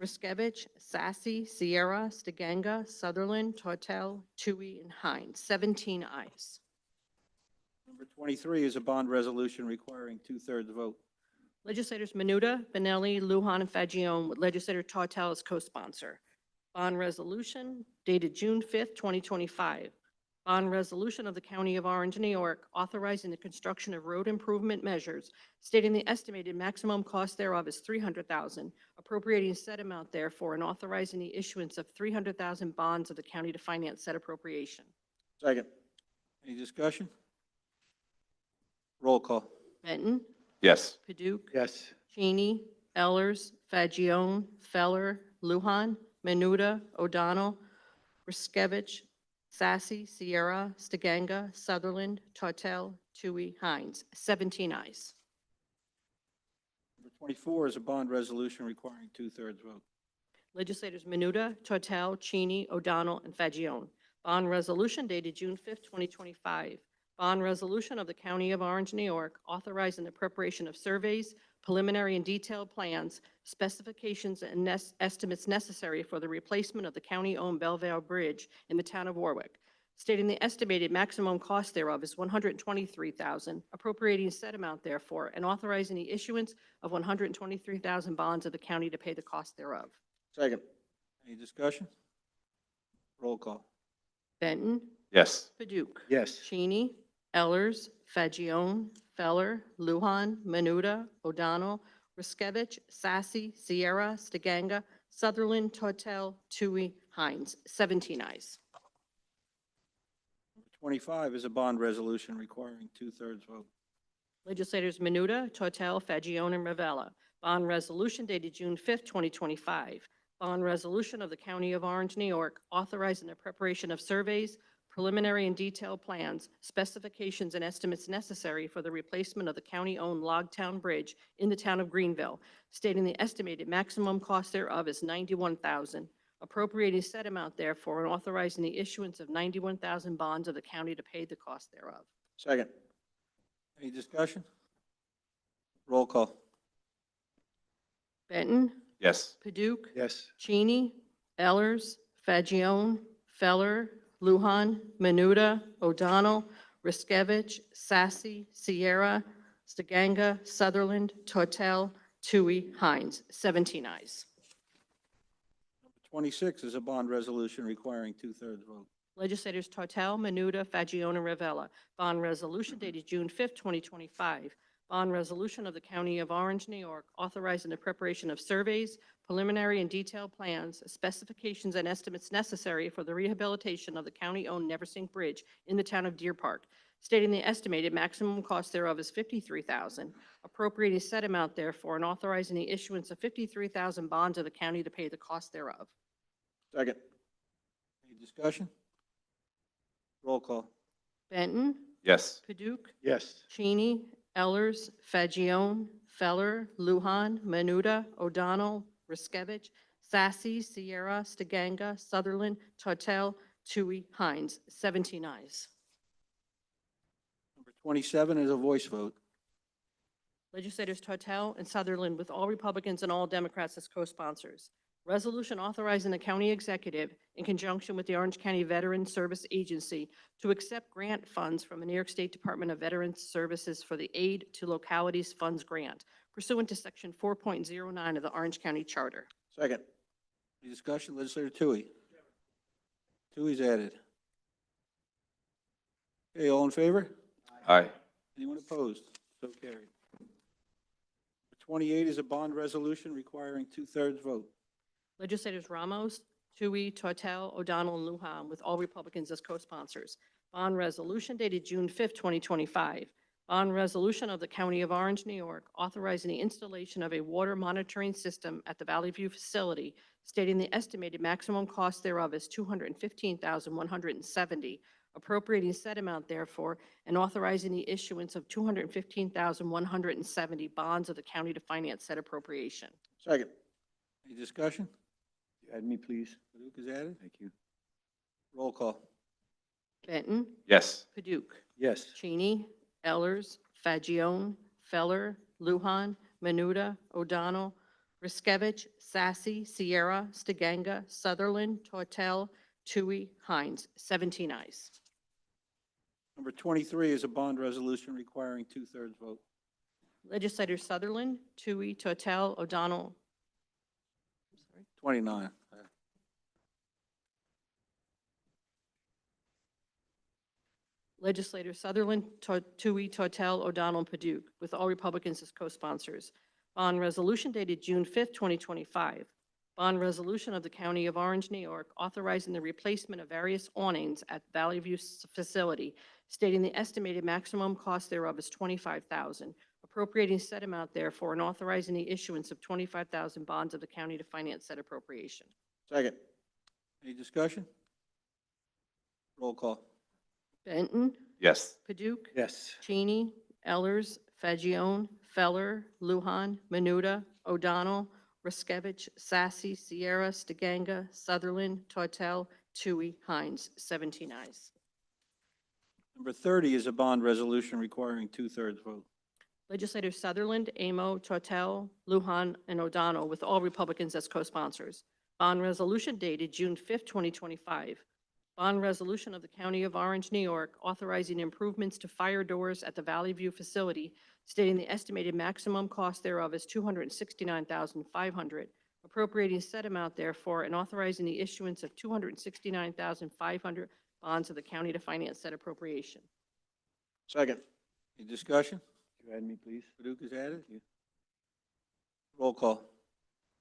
Riskevich, Sassy, Sierra, Stiganga, Sutherland, Tortel, Tui, and Hines. 17 ayes. Number 23 is a bond resolution requiring two-thirds vote. Legislators Menuda, Benelli, Lujan, and Fagion, with Legislator Tortel as co-sponsor. Bond resolution dated June 5th, 2025. Bond resolution of the County of Orange, New York, authorizing the construction of road improvement measures, stating the estimated maximum cost thereof is $300,000, appropriating said amount therefore, and authorizing the issuance of $300,000 bonds of the county to finance said appropriation. Second. Any discussion? Roll call. Benton, Yes. Paduk, Yes. Cheney, Ellers, Fagion, Feller, Lujan, Menuda, O'Donnell, Riskevich, Sassy, Sierra, Stiganga, Sutherland, Tortel, Tui, Hines. 17 ayes. Number 24 is a bond resolution requiring two-thirds vote. Legislators Menuda, Tortel, Cheney, O'Donnell, and Fagion. Bond resolution dated June 5th, 2025. Bond resolution of the County of Orange, New York, authorizing the preparation of surveys, preliminary and detailed plans, specifications, and estimates necessary for the replacement of the county-owned Belleville Bridge in the town of Warwick, stating the estimated maximum cost thereof is $123,000, appropriating said amount therefore, and authorizing the issuance of $123,000 bonds of the county to pay the cost thereof. Second. Any discussion? Roll call. Benton, Yes. Paduk, Yes. Cheney, Ellers, Fagion, Feller, Lujan, Menuda, O'Donnell, Riskevich, Sassy, Sierra, Stiganga, Sutherland, Tortel, Tui, Hines. 17 ayes. Number 25 is a bond resolution requiring two-thirds vote. Legislators Menuda, Tortel, Fagion, and Ravella. Bond resolution dated June 5th, 2025. Bond resolution of the County of Orange, New York, authorizing the preparation of surveys, preliminary and detailed plans, specifications, and estimates necessary for the replacement of the county-owned Logtown Bridge in the town of Greenville, stating the estimated maximum cost thereof is $91,000, appropriating said amount therefore, and authorizing the issuance of $91,000 bonds of the county to pay the cost thereof. Second. Any discussion? Roll call. Benton, Yes. Paduk, Yes. Cheney, Ellers, Fagion, Feller, Lujan, Menuda, O'Donnell, Riskevich, Sassy, Sierra, Stiganga, Sutherland, Tortel, Tui, Hines. 17 ayes. Number 26 is a bond resolution requiring two-thirds vote. Legislators Tortel, Menuda, Fagion, and Ravella. Bond resolution dated June 5th, 2025. Bond resolution of the County of Orange, New York, authorizing the preparation of surveys, preliminary and detailed plans, specifications, and estimates necessary for the rehabilitation of the county-owned Neversink Bridge in the town of Deer Park, stating the estimated maximum cost thereof is $53,000, appropriating said amount therefore, and authorizing the issuance of 53,000 bonds of the county to pay the cost thereof. Second. Any discussion? Roll call. Benton, Yes. Paduk, Yes. Cheney, Ellers, Fagion, Feller, Luhan, Menuda, O'Donnell, Riskevich, Sassy, Sierra, Stiganga, Sutherland, Tortel, Tui, Hines. 17 ayes. Number 27 is a voice vote. Legislators Tortel and Sutherland, with all Republicans and all Democrats as co-sponsors. Resolution authorizing the county executive, in conjunction with the Orange County Veteran Service Agency, to accept grant funds from the New York State Department of Veterans Services for the Aid to Localities Funds Grant, pursuant to Section 4.09 of the Orange County Charter. Second. Any discussion? Legislator Tui. Tui's added. Okay, all in favor? Aye. Anyone opposed? So carried. Number 28 is a bond resolution requiring two-thirds vote. Legislators Ramos, Tui, Tortel, O'Donnell, and Lujan, with all Republicans as co-sponsors. Bond resolution dated June 5th, 2025. Bond resolution of the County of Orange, New York, authorizing the installation of a water monitoring system at the Valley View facility, stating the estimated maximum cost thereof is $215,170, appropriating said amount therefore, and authorizing the issuance of $215,170 bonds of the county to finance said appropriation. Second. Any discussion? Add me, please. Paduk is added. Thank you. Roll call. Benton, Yes. Paduk, Yes. Cheney, Ellers, Fagion, Feller, Lujan, Menuda, O'Donnell, Riskevich, Sassy, Sierra, Stiganga, Sutherland, Tortel, Tui, Hines. 17 ayes. Number 23 is a bond resolution requiring two-thirds vote. Legislators Sutherland, Tui, Tortel, O'Donnell, 29. Legislators Sutherland, Tui, Tortel, O'Donnell, and Paduk, with all Republicans as co-sponsors. Bond resolution dated June 5th, 2025. Bond resolution of the County of Orange, New York, authorizing the replacement of various awnings at Valley View facility, stating the estimated maximum cost thereof is $25,000, appropriating said amount therefore, and authorizing the issuance of 25,000 bonds of the county to finance said appropriation. Second. Any discussion? Roll call. Benton, Yes. Paduk, Yes. Cheney, Ellers, Fagion, Feller, Lujan, Menuda, O'Donnell, Riskevich, Sassy, Sierra, Stiganga, Sutherland, Tortel, Tui, Hines. 17 ayes. Number 30 is a bond resolution requiring two-thirds vote. Legislators Sutherland, Amo, Tortel, Lujan, and O'Donnell, with all Republicans as co-sponsors. Bond resolution dated June 5th, 2025. Bond resolution of the County of Orange, New York, authorizing improvements to fire doors at the Valley View facility, stating the estimated maximum cost thereof is $269,500, appropriating said amount therefore, and authorizing the issuance of $269,500 bonds of the county to finance said appropriation. Second. Any discussion? Could you add me, please? Paduk is added. Roll call.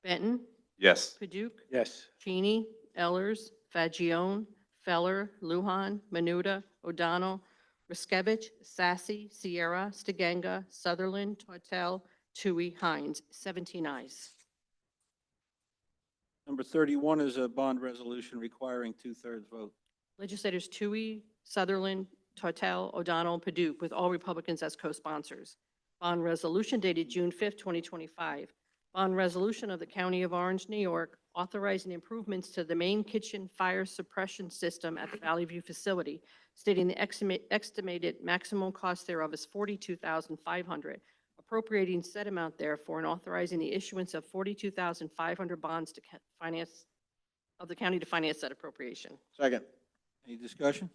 Benton, Yes. Paduk, Yes. Cheney, Ellers, Fagion, Feller, Lujan, Menuda, O'Donnell, Riskevich, Sassy, Sierra, Stiganga, Sutherland, Tortel, Tui, Hines. 17 ayes. Number 31 is a bond resolution requiring two-thirds vote. Legislators Tui, Sutherland, Tortel, O'Donnell, and Paduk, with all Republicans as co-sponsors. Bond resolution dated June 5th, 2025. Bond resolution of the County of Orange, New York, authorizing improvements to the main kitchen fire suppression system at the Valley View facility, stating the estimated maximum cost thereof is $42,500, appropriating said amount therefore, and authorizing the issuance of $42,500 bonds to finance, of the county to finance that appropriation. Second. Any discussion?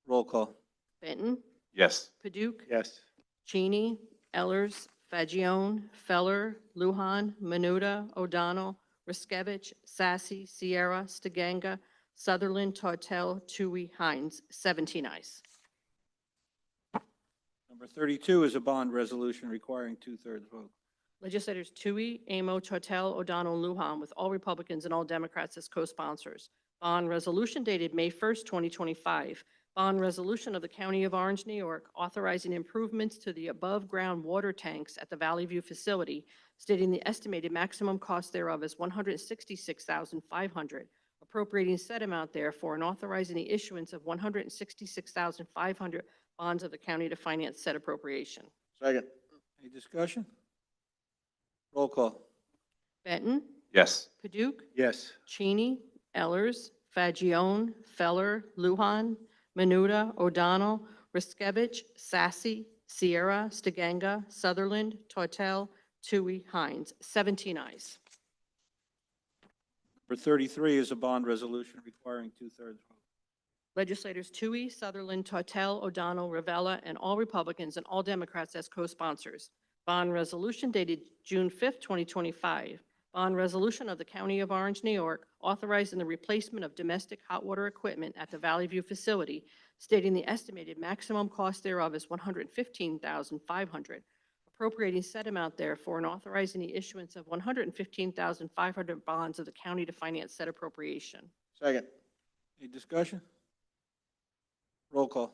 Roll call. Benton, Yes. Paduk, Yes. Cheney, Ellers, Fagion, Feller, Lujan, Menuda, O'Donnell, Riskevich, Sassy, Sierra, Stiganga, Sutherland, Tortel, Tui, Hines. 17 ayes. Number 32 is a bond resolution requiring two-thirds vote. Legislators Tui, Amo, Tortel, O'Donnell, and Lujan, with all Republicans and all Democrats as co-sponsors. Bond resolution dated May 1st, 2025. Bond resolution of the County of Orange, New York, authorizing improvements to the above-ground water tanks at the Valley View facility, stating the estimated maximum cost thereof is $166,500, appropriating said amount therefore and authorizing the issuance of $166,500 bonds of the county to finance said appropriation. Second. Any discussion? Roll call. Benton. Yes. Paduk. Yes. Cheney. Ellers. Fagione. Feller. Lujan. Menuda. O'Donnell. Riskevich. Sassy. Sierra. Stiganga. Sutherland. Tortel. Tui. Hines. 17 ayes. Number 33 is a bond resolution requiring two-thirds vote. Legislators Tui, Sutherland, Tortel, O'Donnell, Ravella, and all Republicans and all Democrats as co-sponsors. Bond resolution dated June 5th, 2025. Bond resolution of the County of Orange, New York, authorizing the replacement of domestic hot water equipment at the Valley View facility, stating the estimated maximum cost thereof is $115,500, appropriating said amount therefore and authorizing the issuance of $115,500 bonds of the county to finance said appropriation. Second. Any discussion? Roll call.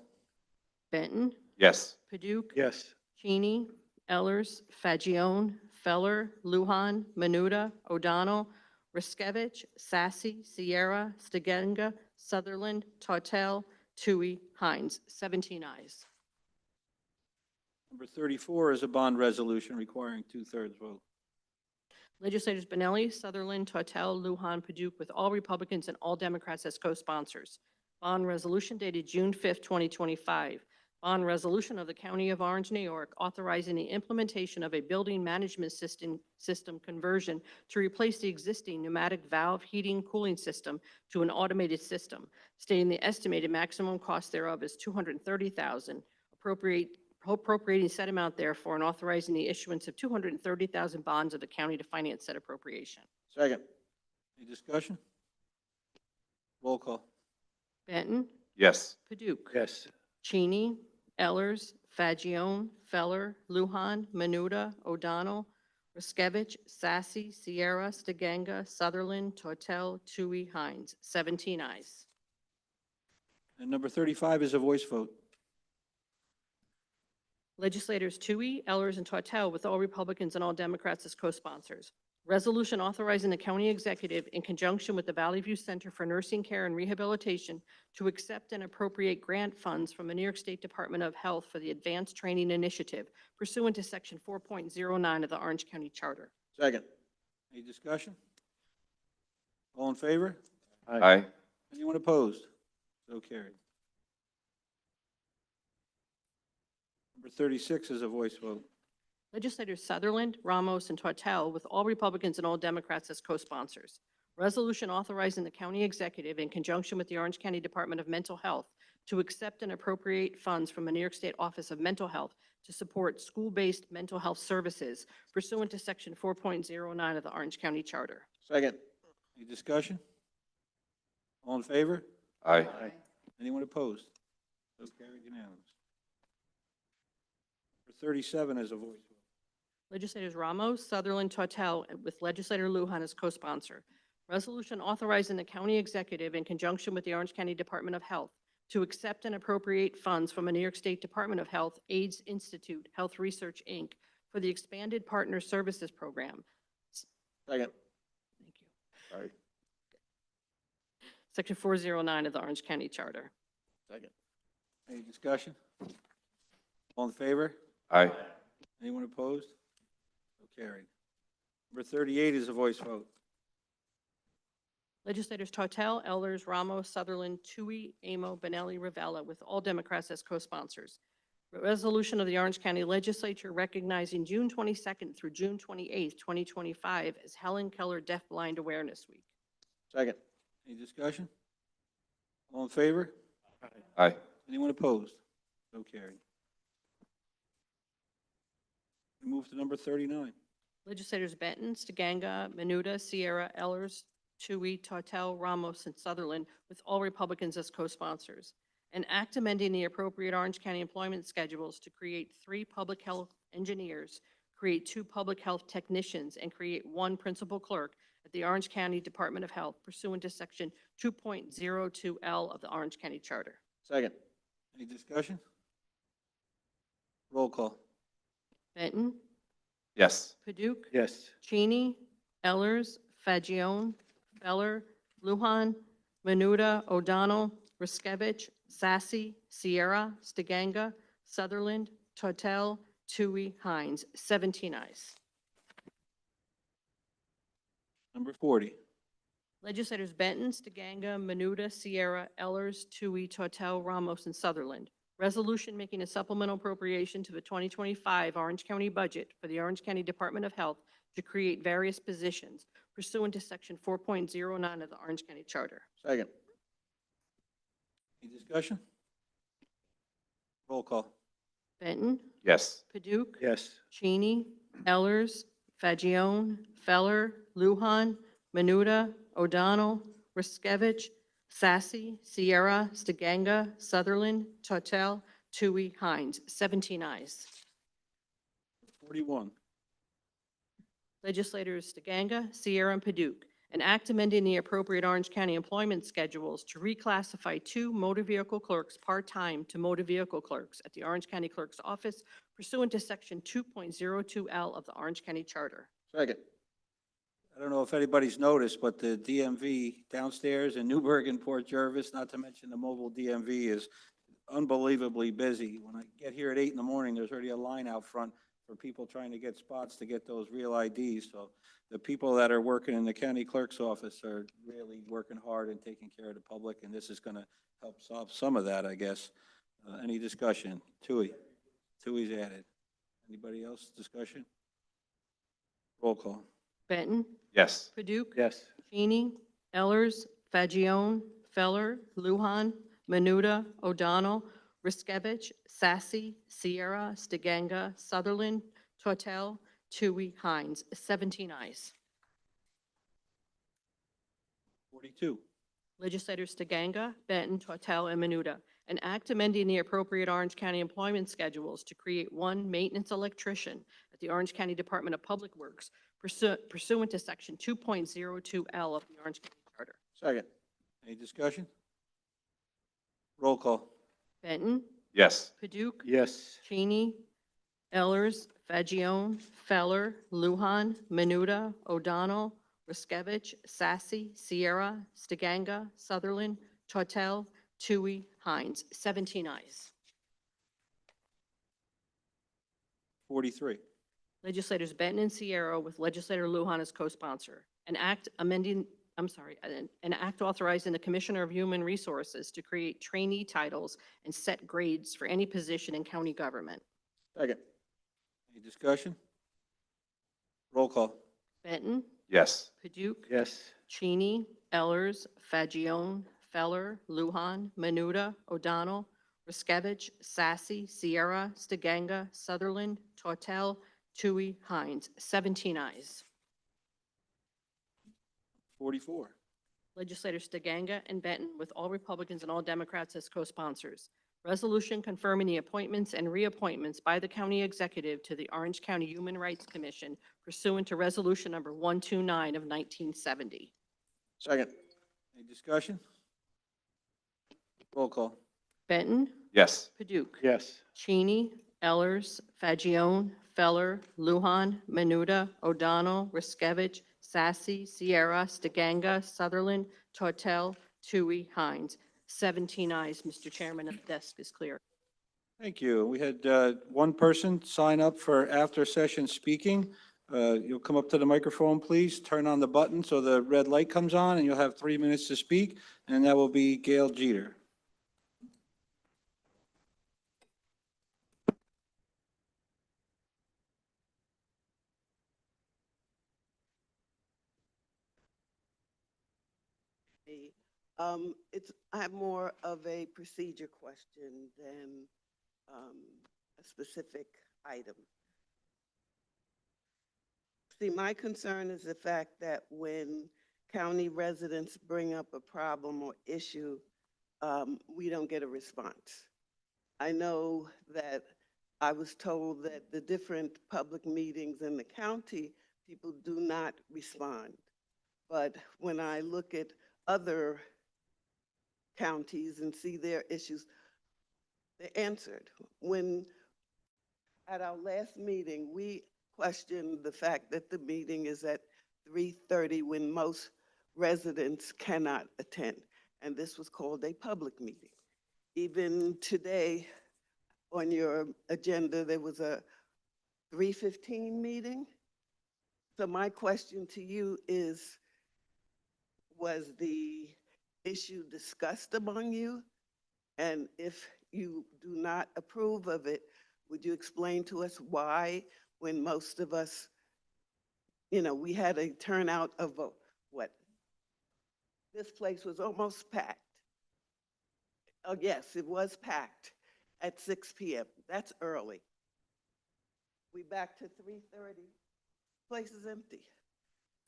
Benton. Yes. Paduk. Yes. Cheney. Ellers. Fagione. Feller. Lujan. Menuda. O'Donnell. Riskevich. Sassy. Sierra. Stiganga. Sutherland. Tortel. Tui. Hines. 17 ayes. Number 34 is a bond resolution requiring two-thirds vote. Legislators Benelli, Sutherland, Tortel, Lujan, Paduk, with all Republicans and all Democrats as co-sponsors. Bond resolution dated June 5th, 2025. Bond resolution of the County of Orange, New York, authorizing the implementation of a building management system conversion to replace the existing pneumatic valve heating cooling system to an automated system, stating the estimated maximum cost thereof is $230,000, appropriating said amount therefore and authorizing the issuance of $230,000 bonds of the county to finance said appropriation. Second. Any discussion? Roll call. Benton. Yes. Paduk. Yes. Cheney. Ellers. Fagione. Feller. Lujan. Menuda. O'Donnell. Riskevich. Sassy. Sierra. Stiganga. Sutherland. Tortel. Tui. Hines. 17 ayes. And number 35 is a voice vote. Legislators Tui, Ellers, and Tortel, with all Republicans and all Democrats as co-sponsors. Resolution authorizing the county executive, in conjunction with the Valley View Center for Nursing Care and Rehabilitation, to accept and appropriate grant funds from the New York State Department of Health for the Advanced Training Initiative pursuant to Section 4.09 of the Orange County Charter. Second. Any discussion? All in favor? Aye. Anyone opposed? So carried. Number 36 is a voice vote. Legislators Sutherland, Ramos, and Tortel, with all Republicans and all Democrats as co-sponsors. Resolution authorizing the county executive, in conjunction with the Orange County Department of Mental Health, to accept and appropriate funds from the New York State Office of Mental Health to support school-based mental health services pursuant to Section 4.09 of the Orange County Charter. Second. Any discussion? All in favor? Aye. Anyone opposed? So carried unanimous. Number 37 is a voice vote. Legislators Ramos, Sutherland, Tortel, with Legislator Lujan as co-sponsor. Resolution authorizing the county executive, in conjunction with the Orange County Department of Health, to accept and appropriate funds from a New York State Department of Health AIDS Institute Health Research, Inc. for the Expanded Partner Services Program. Second. Thank you. Sorry. Section 409 of the Orange County Charter. Second. Any discussion? All in favor? Aye. Anyone opposed? So carried. Number 38 is a voice vote. Legislators Tortel, Elders, Ramos, Sutherland, Tui, Amo, Benelli, Ravella, with all Democrats as co-sponsors. Resolution of the Orange County Legislature recognizing June 22nd through June 28th, 2025 as Helen Keller Deafblind Awareness Week. Second. Any discussion? All in favor? Aye. Anyone opposed? So carried. We move to number 39. Legislators Benton, Stiganga, Menuda, Sierra, Ellers, Tui, Tortel, Ramos, and Sutherland, with all Republicans as co-sponsors. An act amending the appropriate Orange County employment schedules to create 3 public health engineers, create 2 public health technicians, and create 1 principal clerk at the Orange County Department of Health pursuant to Section 2.02L of the Orange County Charter. Second. Any discussion? Roll call. Benton, Yes. Paduk, Yes. Cheney, Ellers, Fagion, Feller, Lujan, Menuda, O'Donnell, Riskevich, Sassy, Sierra, Stiganga, Sutherland, Tortel, Tui, Hines. 17 ayes. Number 40. Legislators Benton, Stiganga, Menuda, Sierra, Ellers, Tui, Tortel, Ramos, and Sutherland. Resolution making a supplemental appropriation to the 2025 Orange County budget for the Orange County Department of Health to create various positions pursuant to Section 4.09 of the Orange County Charter. Second. Any discussion? Roll call. Benton, Yes. Paduk, Yes. Cheney, Ellers, Fagion, Feller, Lujan, Menuda, O'Donnell, Riskevich, Sassy, Sierra, Stiganga, Sutherland, Tortel, Tui, Hines. 17 ayes. 41. Legislators Stiganga, Sierra, and Paduk. An act amending the appropriate Orange County employment schedules to reclassify 2 motor vehicle clerks part-time to motor vehicle clerks at the Orange County Clerk's Office pursuant to Section 2.02L of the Orange County Charter. Second. I don't know if anybody's noticed, but the DMV downstairs in Newburgh and Port Jervis, not to mention the mobile DMV, is unbelievably busy. When I get here at 8 in the morning, there's already a line out front for people trying to get spots to get those real IDs. So the people that are working in the county clerk's office are really working hard and taking care of the public, and this is going to help solve some of that, I guess. Any discussion? Tui. Tui's added. Anybody else discussion? Roll call. Benton, Yes. Paduk, Yes. Cheney, Ellers, Fagion, Feller, Lujan, Menuda, O'Donnell, Riskevich, Sassy, Sierra, Stiganga, Sutherland, Tortel, Tui, Hines. 17 ayes. 42. Legislators Stiganga, Benton, Tortel, and Menuda. An act amending the appropriate Orange County employment schedules to create 1 maintenance electrician at the Orange County Department of Public Works pursuant to Section 2.02L of the Orange County Charter. Second. Any discussion? Roll call. Benton, Yes. Paduk, Yes. Cheney, Ellers, Fagion, Feller, Lujan, Menuda, O'Donnell, Riskevich, Sassy, Sierra, Stiganga, Sutherland, Tortel, Tui, Hines. 17 ayes. 43. Legislators Benton and Sierra with legislator Lujan as co-sponsor. An act authorizing the Commissioner of Human Resources to create trainee titles and set grades for any position in county government. Second. Any discussion? Roll call. Benton, Yes. Paduk, Yes. Cheney, Ellers, Fagion, Feller, Lujan, Menuda, O'Donnell, Riskevich, Sassy, Sierra, Stiganga, Sutherland, Tortel, Tui, Hines. 17 ayes. 44. Legislators Stiganga and Benton with all Republicans and all Democrats as co-sponsors. Resolution confirming the appointments and reappointments by the county executive to the Orange County Human Rights Commission pursuant to Resolution Number 129 of 1970. Second. Any discussion? Roll call. Benton, Yes. Paduk, Yes. Cheney, Ellers, Fagion, Feller, Lujan, Menuda, O'Donnell, Riskevich, Sassy, Sierra, Stiganga, Sutherland, Tortel, Tui, Hines. 17 ayes, Mr. Chairman, and the desk is clear. Thank you. We had one person sign up for after-session speaking. You'll come up to the microphone, please. Turn on the button so the red light comes on, and you'll have 3 minutes to speak, and that will be Gail Jeter. I have more of a procedure question than a specific item. See, my concern is the fact that when county residents bring up a problem or issue, we don't get a response. I know that I was told that the different public meetings in the county, people do not respond. But when I look at other counties and see their issues, they answered. When at our last meeting, we questioned the fact that the meeting is at 3:30 when most residents cannot attend. And this was called a public meeting. Even today, on your agenda, there was a 3:15 meeting. So my question to you is, was the issue discussed among you? And if you do not approve of it, would you explain to us why, when most of us, we had a turnout of what? This place was almost packed. Oh, yes, it was packed at 6 p.m. That's early. We back to 3:30. Place is empty.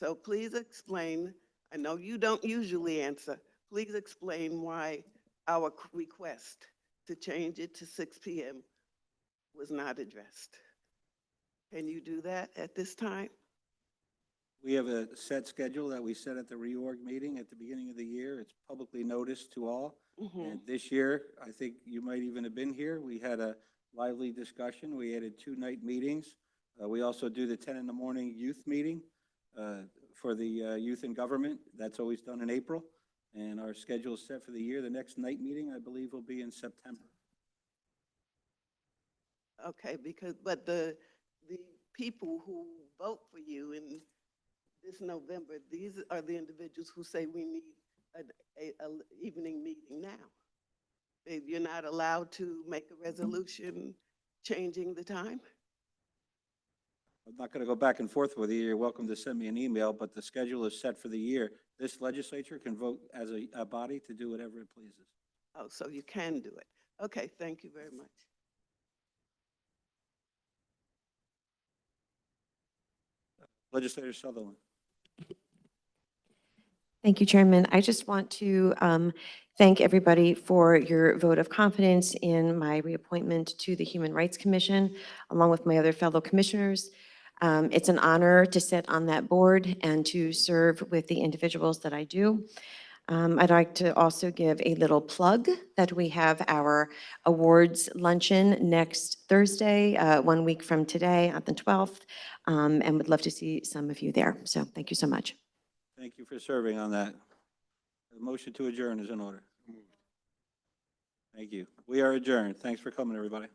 So please explain. I know you don't usually answer. Please explain why our request to change it to 6 p.m. was not addressed. Can you do that at this time? We have a set schedule that we set at the reorg meeting at the beginning of the year. It's publicly noticed to all. And this year, I think you might even have been here. We had a lively discussion. We added 2 night meetings. We also do the 10 in the morning youth meeting for the youth in government. That's always done in April. And our schedule is set for the year. The next night meeting, I believe, will be in September. Okay, but the people who vote for you in this November, these are the individuals who say we need an evening meeting now. You're not allowed to make a resolution changing the time? I'm not going to go back and forth with you. You're welcome to send me an email, but the schedule is set for the year. This legislature can vote as a body to do whatever it pleases. Oh, so you can do it. Okay, thank you very much. Legislator Sutherland. Thank you, Chairman. I just want to thank everybody for your vote of confidence in my reappointment to the Human Rights Commission, along with my other fellow commissioners. It's an honor to sit on that board and to serve with the individuals that I do. I'd like to also give a little plug that we have our awards luncheon next Thursday, 1 week from today on the 12th, and would love to see some of you there. So thank you so much. Thank you for serving on that. The motion to adjourn is in order. Thank you. We are adjourned. Thanks for coming, everybody.